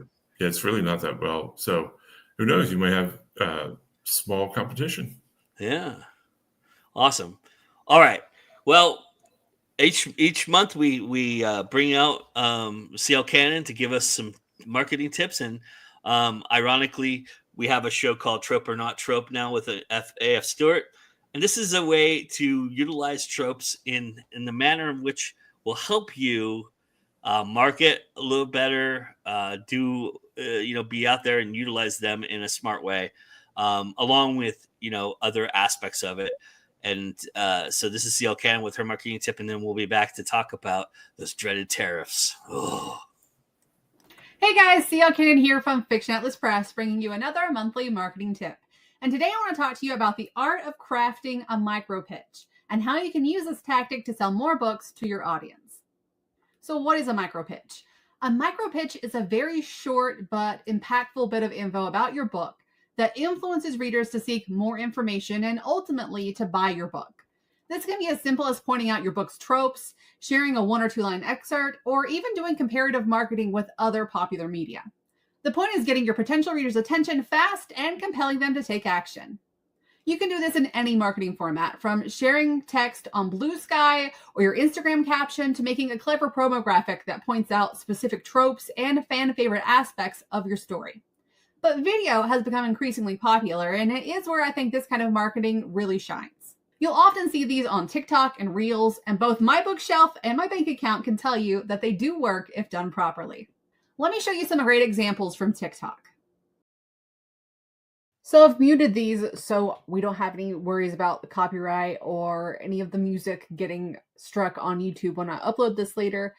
it's really not that well. So who knows? You might have small competition. Yeah, awesome. All right. Well, each month we bring out CL Cannon to give us some marketing tips, and ironically, we have a show called Trope or Not Trope now with AF Stewart, and this is a way to utilize tropes in the manner in which will help you market a little better, be out there and utilize them in a smart way, along with other aspects of it. And so this is CL Cannon with her marketing tip, and then we'll be back to talk about those dreaded tariffs. Oh. Hey guys, CL Cannon here from Fiction Atlas Press, bringing you another monthly marketing tip. And today I want to talk to you about the art of crafting a micro pitch and how you can use this tactic to sell more books to your audience. So what is a micro pitch? A micro pitch is a very short but impactful bit of info about your book that influences readers to seek more information and ultimately to buy your book. This can be as simple as pointing out your book's tropes, sharing a 1 or 2 line excerpt, or even doing comparative marketing with other popular media. The point is getting your potential readers' attention fast and compelling them to take action. You can do this in any marketing format, from sharing text on Blue Sky or your Instagram caption to making a clever promo graphic that points out specific tropes and fan favorite aspects of your story. But video has become increasingly popular, and it is where I think this kind of marketing really shines. You'll often see these on TikTok and Reels, and both my bookshelf and my bank account can tell you that they do work if done properly. Let me show you some great examples from TikTok. So I've muted these so we don't have any worries about the copyright or any of the music getting struck on YouTube when I upload this later.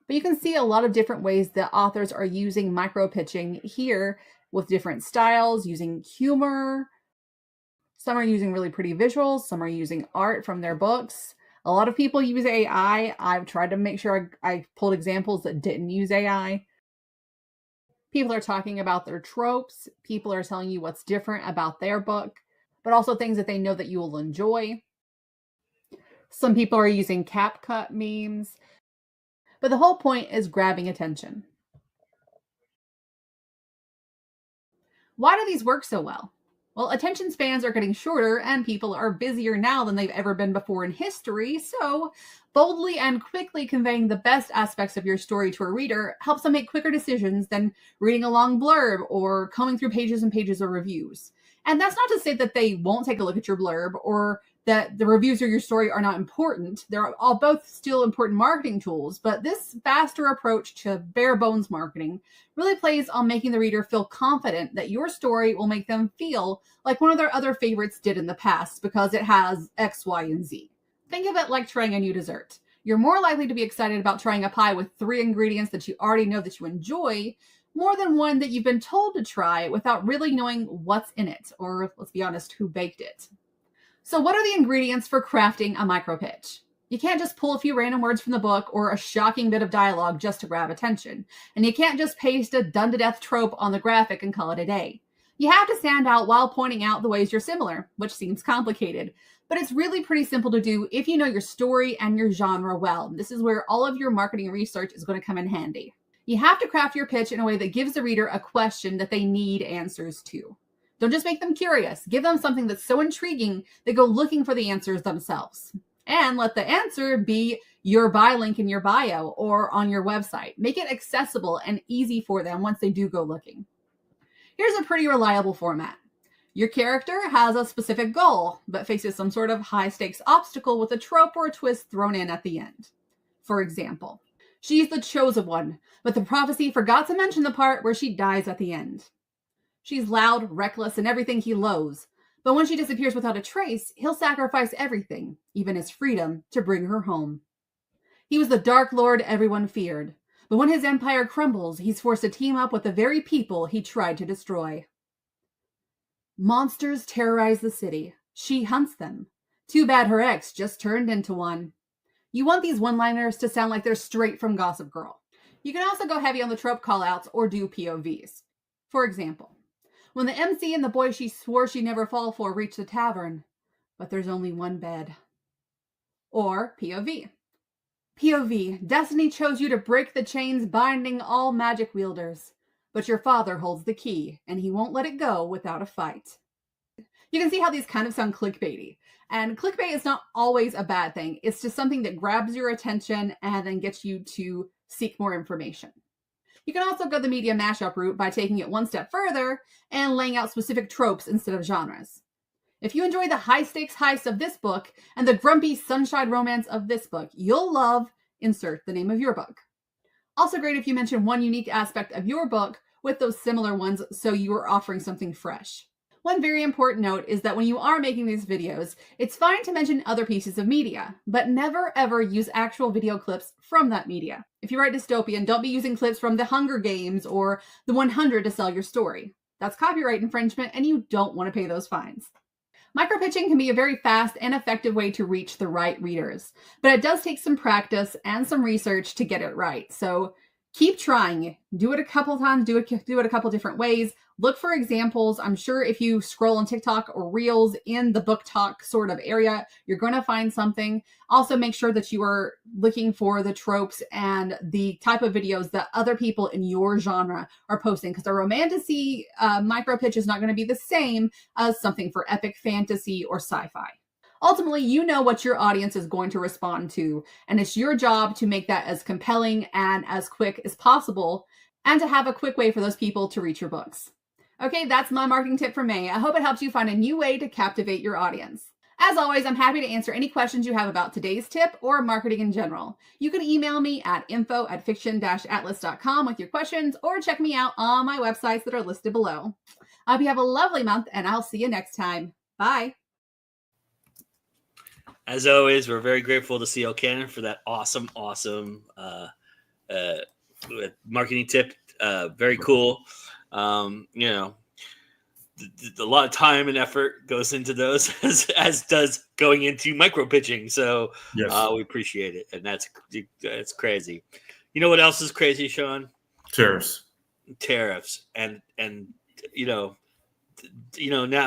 But you can see a lot of different ways that authors are using micro pitching here with different styles, using humor. Some are using really pretty visuals. Some are using art from their books. A lot of people use AI. I've tried to make sure I pulled examples that didn't use AI. People are talking about their tropes. People are telling you what's different about their book, but also things that they know that you will enjoy. Some people are using CapCut memes. But the whole point is grabbing attention. Why do these work so well? Well, attention spans are getting shorter and people are busier now than they've ever been before in history, so boldly and quickly conveying the best aspects of your story to a reader helps them make quicker decisions than reading a long blurb or combing through pages and pages of reviews. And that's not to say that they won't take a look at your blurb or that the reviews of your story are not important. They're all both still important marketing tools, but this faster approach to bare bones marketing really plays on making the reader feel confident that your story will make them feel like one of their other favorites did in the past because it has X, Y, and Z. Think of it like trying a new dessert. You're more likely to be excited about trying a pie with 3 ingredients that you already know that you enjoy, more than one that you've been told to try without really knowing what's in it, or let's be honest, who baked it. So what are the ingredients for crafting a micro pitch? You can't just pull a few random words from the book or a shocking bit of dialogue just to grab attention. And you can't just paste a done-to-death trope on the graphic and call it a day. You have to stand out while pointing out the ways you're similar, which seems complicated. But it's really pretty simple to do if you know your story and your genre well. This is where all of your marketing research is going to come in handy. You have to craft your pitch in a way that gives the reader a question that they need answers to. Don't just make them curious. Give them something that's so intriguing they go looking for the answers themselves. And let the answer be your buy link in your bio or on your website. Make it accessible and easy for them once they do go looking. Here's a pretty reliable format. Your character has a specific goal, but faces some sort of high-stakes obstacle with a trope or a twist thrown in at the end. For example, she's the chosen one, but the prophecy forgot to mention the part where she dies at the end. She's loud, reckless, and everything he loathes, but when she disappears without a trace, he'll sacrifice everything, even his freedom, to bring her home. He was the Dark Lord everyone feared, but when his empire crumbles, he's forced to team up with the very people he tried to destroy. Monsters terrorize the city. She hunts them. Too bad her ex just turned into one. You want these one-liners to sound like they're straight from Gossip Girl. You can also go heavy on the trope callouts or do POVs. For example, when the MC and the boy she swore she'd never fall for reach the tavern, but there's only one bed. Or POV. POV, destiny chose you to break the chains binding all magic wielders. But your father holds the key, and he won't let it go without a fight. You can see how these kind of sound clickbaity. And clickbait is not always a bad thing. It's just something that grabs your attention and then gets you to seek more information. You can also go the media mashup route by taking it one step further and laying out specific tropes instead of genres. If you enjoy the high-stakes heist of this book and the grumpy sunshine romance of this book, you'll love insert the name of your book. Also great if you mention one unique aspect of your book with those similar ones so you are offering something fresh. One very important note is that when you are making these videos, it's fine to mention other pieces of media, but never ever use actual video clips from that media. If you write dystopian, don't be using clips from The Hunger Games or The 100 to sell your story. That's copyright infringement and you don't want to pay those fines. Micropitching can be a very fast and effective way to reach the right readers, but it does take some practice and some research to get it right. So keep trying. Do it a couple times, do it a couple different ways. Look for examples. I'm sure if you scroll on TikTok or Reels in the book talk sort of area, you're going to find something. Also, make sure that you are looking for the tropes and the type of videos that other people in your genre are posting, because a romantasy micro pitch is not going to be the same as something for epic fantasy or sci-fi. Ultimately, you know what your audience is going to respond to, and it's your job to make that as compelling and as quick as possible, and to have a quick way for those people to reach your books. Okay, that's my marketing tip for May. I hope it helps you find a new way to captivate your audience. As always, I'm happy to answer any questions you have about today's tip or marketing in general. You can email me at info@fiction-atlas.com with your questions, or check me out on my websites that are listed below. I hope you have a lovely month, and I'll see you next time. Bye. As always, we're very grateful to CL Cannon for that awesome marketing tip. Very cool. You know, a lot of time and effort goes into those, as does going into micro pitching. So Yes. We appreciate it, and that's crazy. You know what else is crazy, Sean? Tariffs, and now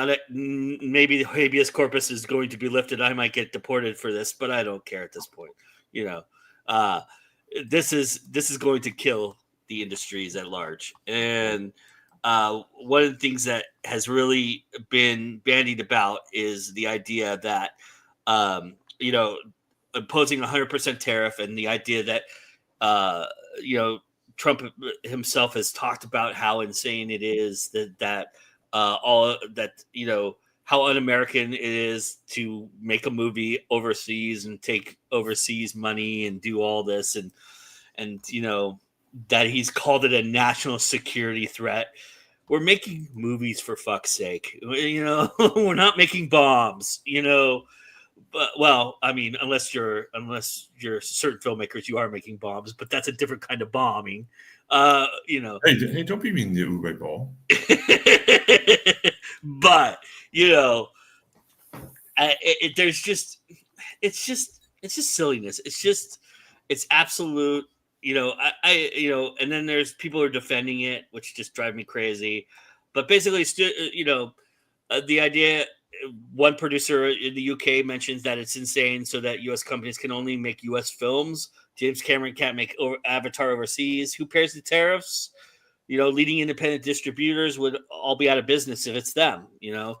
that maybe the habeas corpus is going to be lifted, I might get deported for this, but I don't care at this point. This is going to kill the industries at large. And one of the things that has really been bandied about is the idea that, imposing 100% tariff, and the idea that, Trump himself has talked about how insane it is how un-American it is to make a movie overseas and take overseas money and do all this, and that he's called it a national security threat. We're making movies, for fuck's sake. We're not making bombs, but unless you're certain filmmakers, you are making bombs, but that's a different kind of bombing. Hey, don't be mean to Uwe Ball. But it's just silliness. It's absolute. And then there's people who are defending it, which just drive me crazy. But basically, the idea one producer in the UK mentions that it's insane so that US companies can only make US films. James Cameron can't make Avatar overseas. Who pays the tariffs? Leading independent distributors would all be out of business if it's them, Yeah.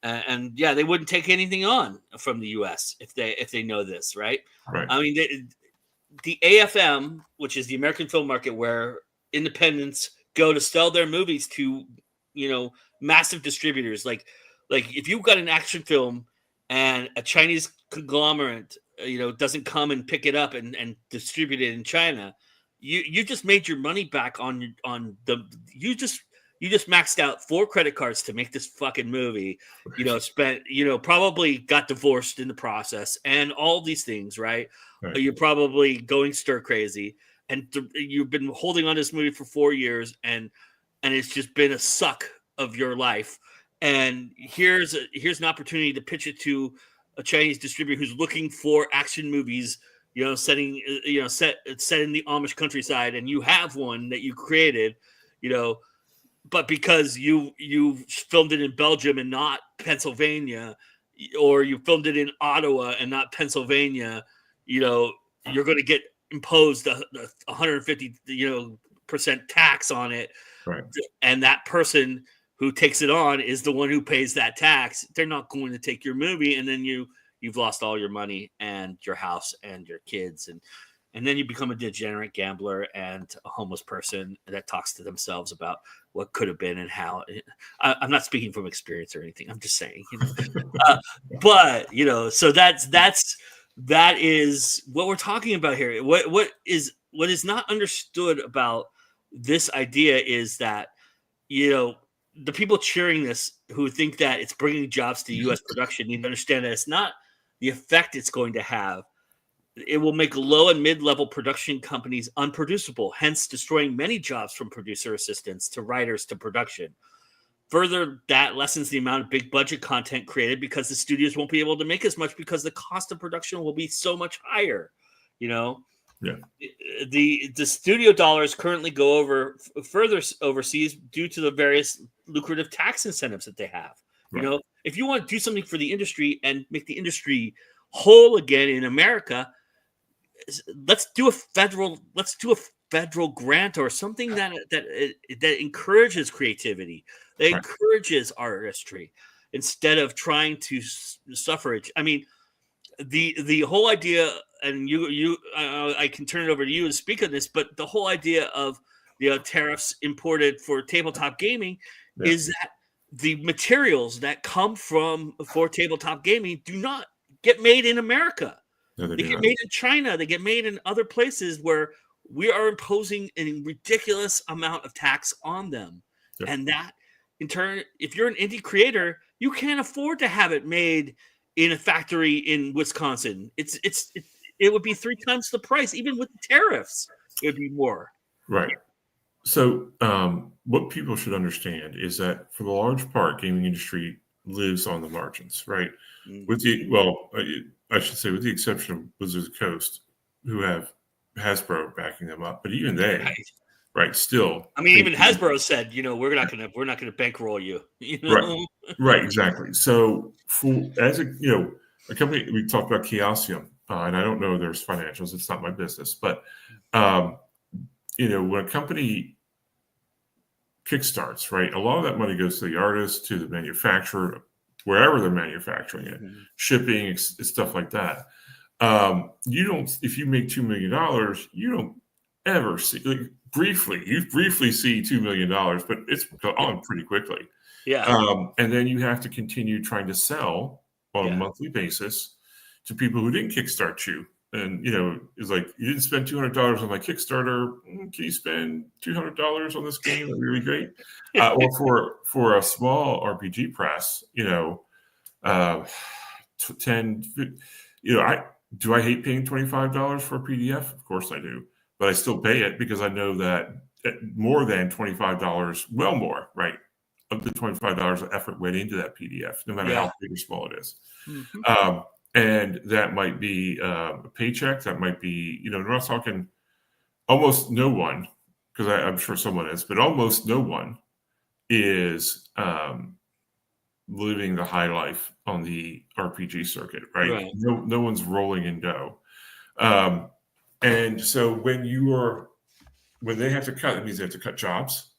And they wouldn't take anything on from the US if they know this, right? Right. I mean, the AFM, which is the American film market, where independents go to sell their movies to, massive distributors. Like if you've got an action film and a Chinese conglomerate, doesn't come and pick it up and distribute it in China, you just made your money back on you just maxed out 4 credit cards to make this fucking movie, spent, probably got divorced in the process and all these things, right? You're probably going stir crazy, and you've been holding on to this movie for 4 years, and it's just been a suck of your life. And here's an opportunity to pitch it to a Chinese distributor who's looking for action movies, set in the Amish countryside, and you have one that you created, but because you filmed it in Belgium and not Pennsylvania, or you filmed it in Ottawa and not Pennsylvania, you're going to get imposed the 150% tax on it. Right. And that person who takes it on is the one who pays that tax. They're not going to take your movie, and then you've lost all your money and your house and your kids, and then you become a degenerate gambler and a homeless person that talks to themselves about what could have been and how. I'm not speaking from experience or anything. I'm just saying, but so that is what we're talking about here. What is not understood about this idea is that, the people cheering this who think that it's bringing jobs to U.S. production need to understand that it's not the effect it's going to have. It will make low and mid-level production companies unproducible, hence destroying many jobs from producer assistants to writers to production. Further, that lessens the amount of big budget content created because the studios won't be able to make as much because the cost of production will be so much higher. Yeah. The studio dollars currently go further overseas due to the various lucrative tax incentives that they have. Right. If you want to do something for the industry and make the industry whole again in America, let's do a federal grant or something that encourages creativity, that encourages artistry, instead of trying to suffer it. I mean, the whole idea, and I can turn it over to you to speak on this, but the whole idea of tariffs imported for tabletop gaming is that the materials that come for tabletop gaming do not get made in America. No, they get made in China. They get made in other places where we are imposing a ridiculous amount of tax on them. Yep. And that, in turn, if you're an indie creator, you can't afford to have it made in a factory in Wisconsin. It would be 3 times the price, even with the tariffs. It would be more. Right. So what people should understand is that for the large part, gaming industry lives on the margins, right? Mm-hmm. I should say with the exception of Wizards of the Coast, who have Hasbro backing them up, but even they, right, still. I mean, even Hasbro said, we're not gonna bankroll you. Right, exactly. So as a company, we talked about Chaosium, and I don't know their financials; it's not my business. But when a company kickstarts, right, a lot of that money goes to the artist, to the manufacturer, wherever they're manufacturing it, shipping, stuff like that. If you make $2 million, you don't ever see, you briefly see $2 million, but it's on pretty quickly. Yeah. And then you have to continue trying to sell on a monthly basis to people who didn't kickstart you. And, it's like, you didn't spend $200 on my Kickstarter. Can you spend $200 on this game? That'd be really great. Or for a small RPG press, 10, do I hate paying $25 for a PDF? Of course I do, but I still pay it because I know that more than $25, well more, right? Of the $25 of effort went into that PDF, no matter how big or small it is. Mm-hmm. And that might be a paycheck. That might be, we're not talking almost no one, because I'm sure someone is, but almost no one is living the high life on the RPG circuit, right? Right. No one's rolling in dough. And so when they have to cut, it means they have to cut jobs.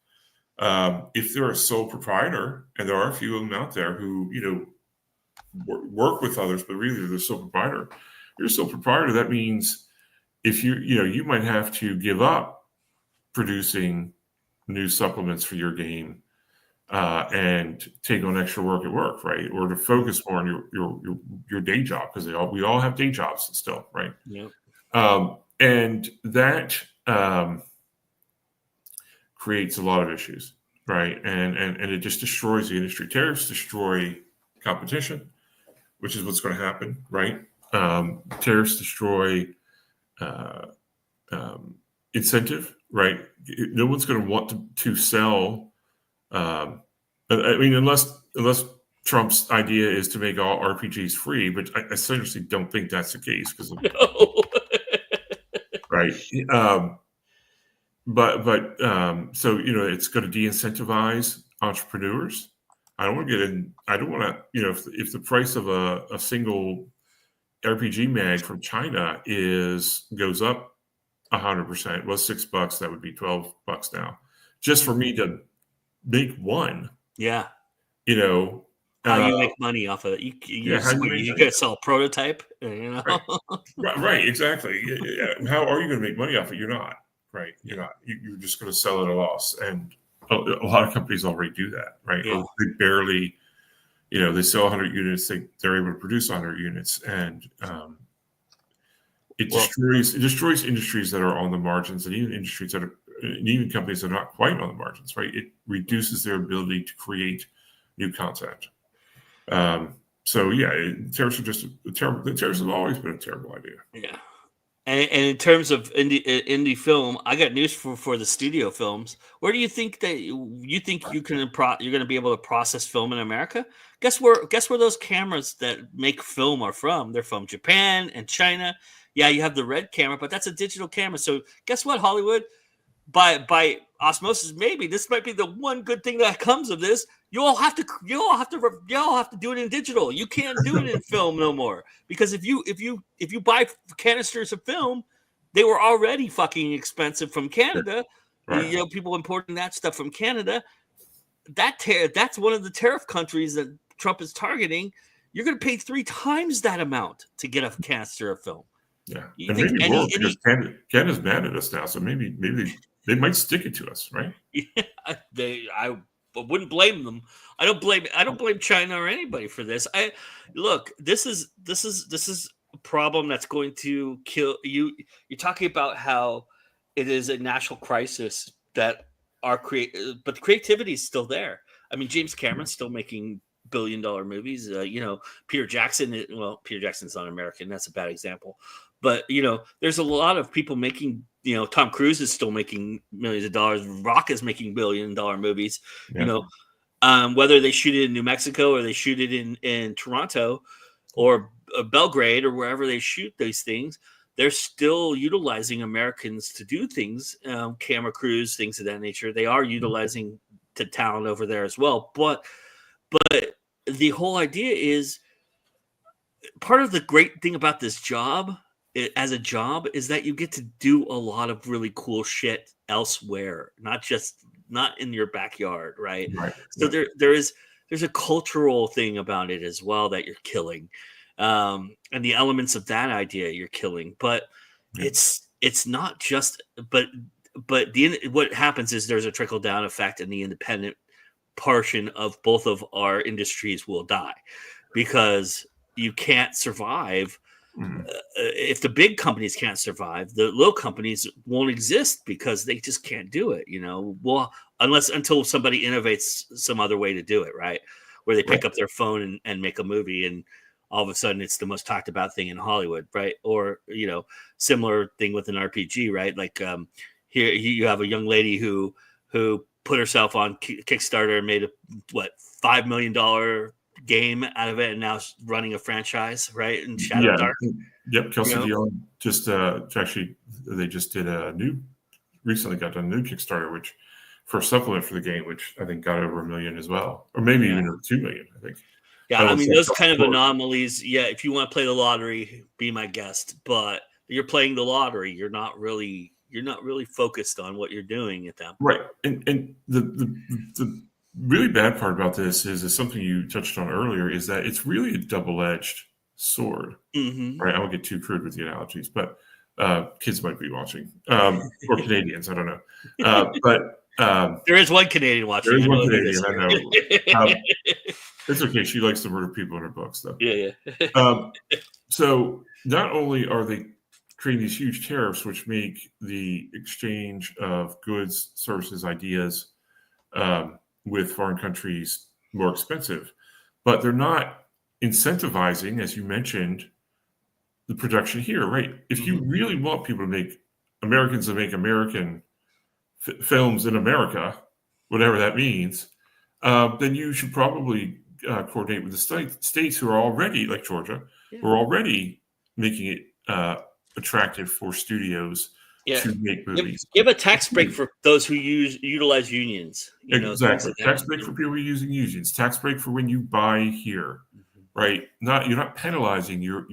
If they're a sole proprietor, and there are a few of them out there who, work with others, but really they're sole proprietor. You're a sole proprietor. That means if you might have to give up producing new supplements for your game and take on extra work at work, right? Or to focus more on your day job, because we all have day jobs still, right? Yep. And that creates a lot of issues, right? And it just destroys the industry. Tariffs destroy competition, which is what's going to happen, right? Tariffs destroy incentive, right? No one's going to want to sell. I mean, unless Trump's idea is to make all RPGs free, but I seriously don't think that's the case because No. right. So it's going to de-incentivize entrepreneurs. I don't want to get in. I don't want to. If the price of a single RPG mag from China goes up 100%, was $6, that would be $12 now, just for me to make one. Yeah. How you make money off of it? You got to sell a prototype. Right. Exactly. Yeah. How are you going to make money off it? You're not. Right. You're not. You're just going to sell at a loss, and a lot of companies already do that, right? Yeah. Or they barely, they sell 100 units. They're able to produce 100 units, and it destroys industries that are on the margins, and even industries and even companies that are not quite on the margins, right? It reduces their ability to create new content. So yeah, tariffs are just terrible. The tariffs have always been a terrible idea. Yeah. And in terms of indie film, I got news for the studio films. Where do you think that you think you're going to be able to process film in America? Guess where those cameras that make film are from? They're from Japan and China. Yeah, you have the red camera, but that's a digital camera. So guess what, Hollywood? By osmosis, maybe this might be the one good thing that comes of this. You all have to do it in digital. You can't do it in film no more, because if you buy canisters of film, they were already fucking expensive from Canada. Right. People importing that stuff from Canada. That's one of the tariff countries that Trump is targeting. You're going to pay 3 times that amount to get a canister of film. Yeah, and maybe more because Canada's mad at us now, so maybe they might stick it to us, right? Yeah, I wouldn't blame them. I don't blame China or anybody for this. This is a problem that's going to kill you. You're talking about how it is a national crisis that but the creativity is still there. I mean, James Cameron's still making billion-dollar movies. Peter Jackson's not American. That's a bad example. But, there's a lot of people making, Tom Cruise is still making millions of dollars. Rock is making billion-dollar movies, yeah. Whether they shoot it in New Mexico or they shoot it in Toronto or Belgrade or wherever they shoot these things, they're still utilizing Americans to do things, camera crews, things of that nature. They are utilizing the talent over there as well. But the whole idea is part of the great thing about this job as a job is that you get to do a lot of really cool shit elsewhere, not in your backyard, right? So there's a cultural thing about it as well that you're killing, and the elements of that idea you're killing. But it's not just. But what happens is there's a trickle down effect, and the independent portion of both of our industries will die because you can't survive. If the big companies can't survive, the little companies won't exist because they just can't do it, well, until somebody innovates some other way to do it, right? Where they pick up their phone and make a movie, and all of a sudden it's the most talked about thing in Hollywood, right? Or, similar thing with an RPG, right? Like here you have a young lady who put herself on Kickstarter and made a $5 million game out of it, and now running a franchise, right? In Shadow Dark. Yep. Kelsey Dion just actually they just did recently got a new Kickstarter, which for a supplement for the game, which I think got over 1 million as well, or maybe even over 2 million. I think. Yeah, I mean those kind of anomalies. Yeah, if you want to play the lottery, be my guest. But you're playing the lottery. You're not really focused on what you're doing at that point. Right. And the really bad part about this is something you touched on earlier, is that it's really a double-edged sword. Mm-hmm. Right. I won't get too crude with the analogies, but kids might be watching, or Canadians. I don't know. But there is one Canadian watching. There is one Canadian. I know. It's okay. She likes to murder people in her books, though. Yeah. So not only are they creating these huge tariffs, which make the exchange of goods, services, ideas with foreign countries more expensive, but they're not incentivizing, as you mentioned, the production here, right? If you really want people to make Americans to make American films in America, whatever that means, then you should probably coordinate with the states who are already, like Georgia, who are already making it attractive for studios to make movies. Give a tax break for those who utilize unions. Exactly. Tax break for people using unions. Tax break for when you buy here, right? You're not penalizing your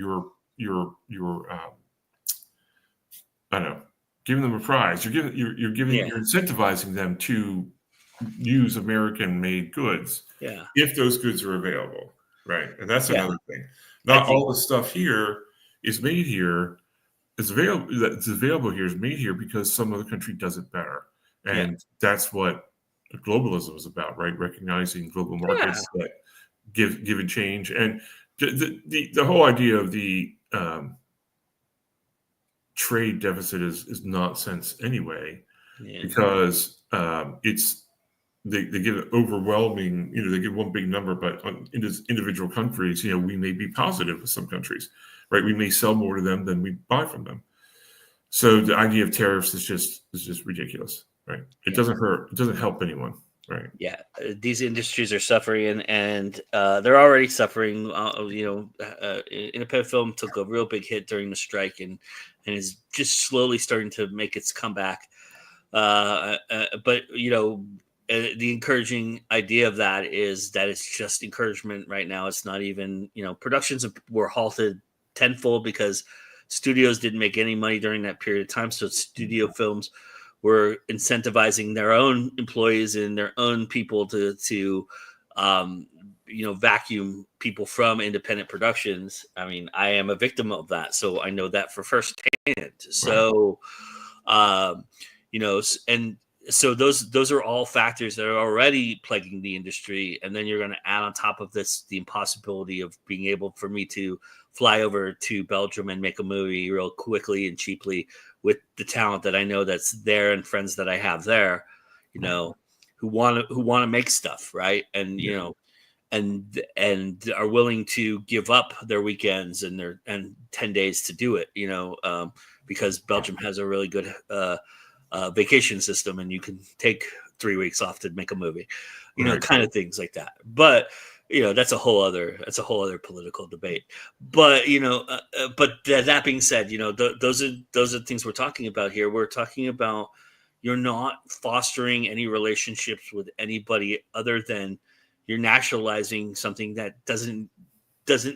I don't know, giving them a prize. You're incentivizing them to use American-made goods. Yeah. If those goods are available, right? And that's another thing. Not all the stuff here is made here. It's available here is made here because some other country does it better, and that's what globalism is about, right? Recognizing global markets that give and change, and the whole idea of the trade deficit is nonsense anyway, because it's they give it overwhelming. They give one big number, but on individual countries, we may be positive with some countries, right? We may sell more to them than we buy from them. So the idea of tariffs is just ridiculous, right? It doesn't hurt. It doesn't help anyone, right? Yeah, these industries are suffering, and they're already suffering. Independent film took a real big hit during the strike, and is just slowly starting to make its comeback. But the encouraging idea of that is that it's just encouragement right now. It's not even, productions were halted tenfold because studios didn't make any money during that period of time. So studio films were incentivizing their own employees and their own people to vacuum people from independent productions. I mean, I am a victim of that, so I know that for firsthand. So, and so those are all factors that are already plaguing the industry, and then you're going to add on top of this the impossibility of being able for me to fly over to Belgium and make a movie real quickly and cheaply with the talent that I know that's there and friends that I have there, who want to make stuff, right? And and are willing to give up their weekends and 10 days to do it, because Belgium has a really good vacation system, and you can take 3 weeks off to make a movie, kind of things like that. But that's a whole other political debate. But that being said, those are things we're talking about here. We're talking about you're not fostering any relationships with anybody other than you're nationalizing something that doesn't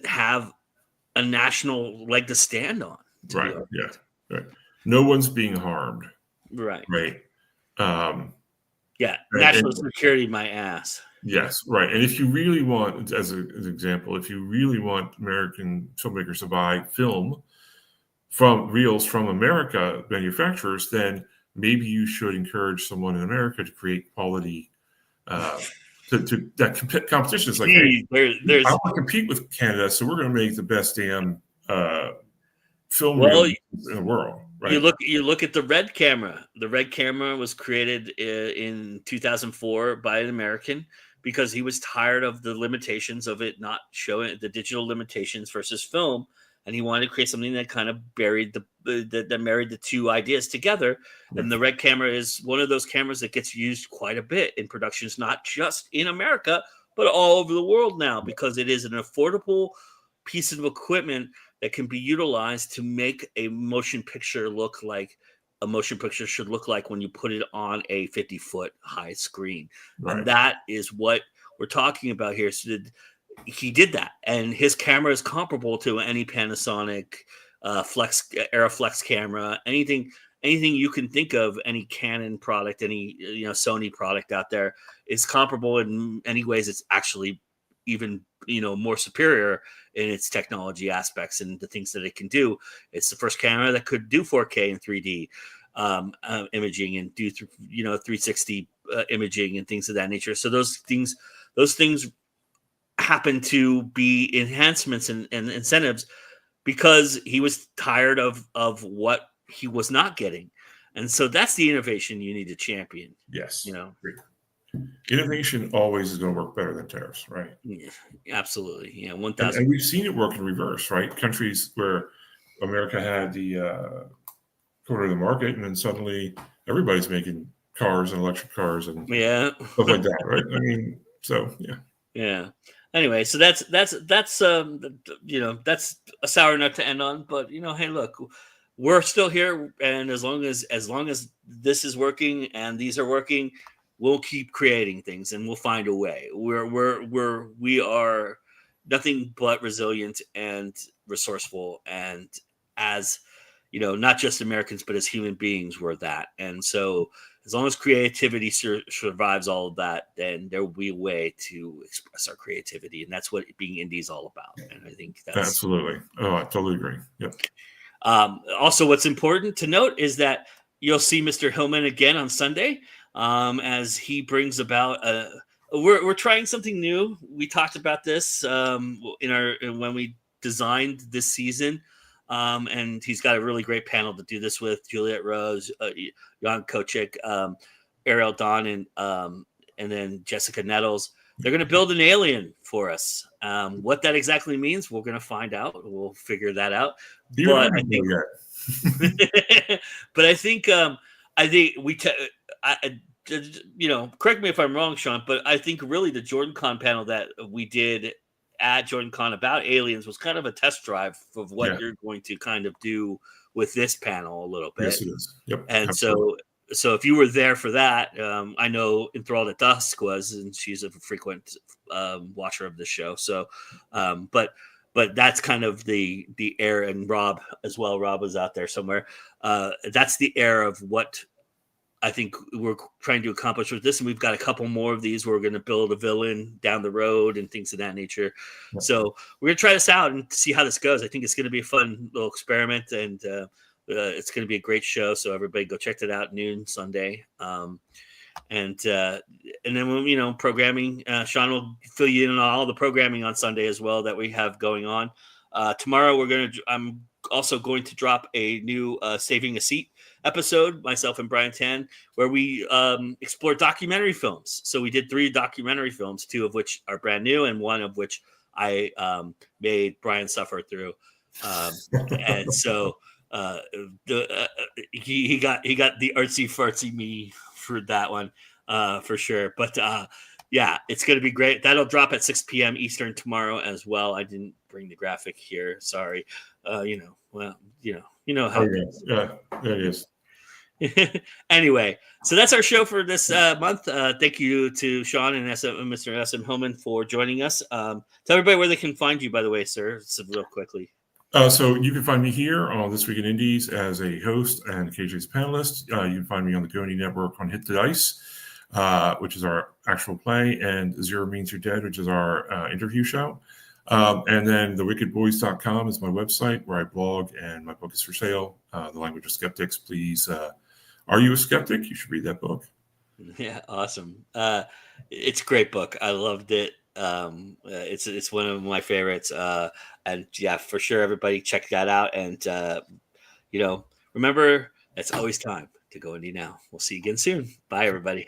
have a national leg to stand on. Right. Yeah. Right. No one's being harmed. Right. Right. National security, my ass. Yes. Right. And if you really want, as an example, if you really want American filmmakers to buy film from reels from America manufacturers, then maybe you should encourage someone in America to create quality. That competition is like, hey, I want to compete with Canada, so we're going to make the best damn film reel in the world. Right? You look at the Red camera. The Red camera was created in 2004 by an American because he was tired of the limitations of it not showing the digital limitations versus film, and he wanted to create something that kind of married the two ideas together. And the Red camera is one of those cameras that gets used quite a bit in productions, not just in America, but all over the world now, because it is an affordable piece of equipment that can be utilized to make a motion picture look like a motion picture should look like when you put it on a 50-foot high screen. Right. And that is what we're talking about here. So he did that, and his camera is comparable to any Panasonic Aeroflex camera, anything you can think of, any Canon product, any Sony product out there is comparable in many ways. It's actually even more superior in its technology aspects and the things that it can do. It's the first camera that could do 4K and 3D imaging and do 360 imaging and things of that nature. So those things happen to be enhancements and incentives because he was tired of what he was not getting. And so that's the innovation you need to champion. Yes. Innovation always is going to work better than tariffs, right? Yeah, absolutely. Yeah, 1,000. And we've seen it work in reverse, right? Countries where America had the quarter of the market, and then suddenly everybody's making cars and electric cars and stuff like that, right? I mean, so yeah. Yeah. Anyway, so that's that's a sour nut to end on. But hey, look, we're still here, and as long as this is working and these are working, we'll keep creating things and we'll find a way. We are nothing but resilient and resourceful, and as not just Americans, but as human beings, we're that. And so as long as creativity survives all of that, then there will be a way to express our creativity. And that's what being indie is all about. And I think that's absolutely. Oh, I totally agree. Yep. Also, what's important to note is that you'll see Mr. Hillman again on Sunday as he brings about we're trying something new. We talked about this when we designed this season. And he's got a really great panel to do this with: Juliette Rose, Jan Kochik, Ariel Don, and then Jessica Nettles. They're going to build an alien for us. What that exactly means, we're going to find out. We'll figure that out. But I think correct me if I'm wrong, Sean, but I think really the JordanCon panel that we did at JordanCon about aliens was kind of a test drive of what you're going to kind of do with this panel a little bit. Yes, it is. Yep. And absolutely. so if you were there for that, I know Enthralled at Dusk was, and she's a frequent watcher of the show. So, but that's kind of the air, and Rob as well. Rob was out there somewhere. That's the air of what I think we're trying to accomplish with this. And we've got a couple more of these where we're going to build a villain down the road and things of that nature. Yeah. So we're going to try this out and see how this goes. I think it's going to be a fun little experiment, and it's going to be a great show. So everybody go check it out noon Sunday. And then when, programming, Sean will fill you in on all the programming on Sunday as well that we have going on. Tomorrow I'm also going to drop a new Saving a Seat episode, myself and Brian Tan, where we explore documentary films. So we did 3 documentary films, 2 of which are brand new, and 1 of which I made Brian suffer through. And so he got the artsy fartsy me for that one for sure. But yeah, it's going to be great. That'll drop at 6 p.m. Eastern tomorrow as well. I didn't bring the graphic here. Sorry. How it is. Yeah, it is. Anyway, so that's our show for this month. Thank you to Sean and Mr. SM Hillman for joining us. Tell everybody where they can find you, by the way, sir, real quickly. So you can find me here on This Week in Indies as a host and KJ's panelist. You can find me on the Goni Network on Hit the Dice, which is our actual play, and Zero Means You're Dead, which is our interview show. And then thewickedboys.com is my website where I blog, and my book is for sale. The Language of Skeptics. Please, are you a skeptic? You should read that book. Yeah, awesome. It's a great book. I loved it. It's one of my favorites. And yeah, for sure, everybody check that out. And remember, it's always time to go indie now. We'll see you again soon. Bye, everybody.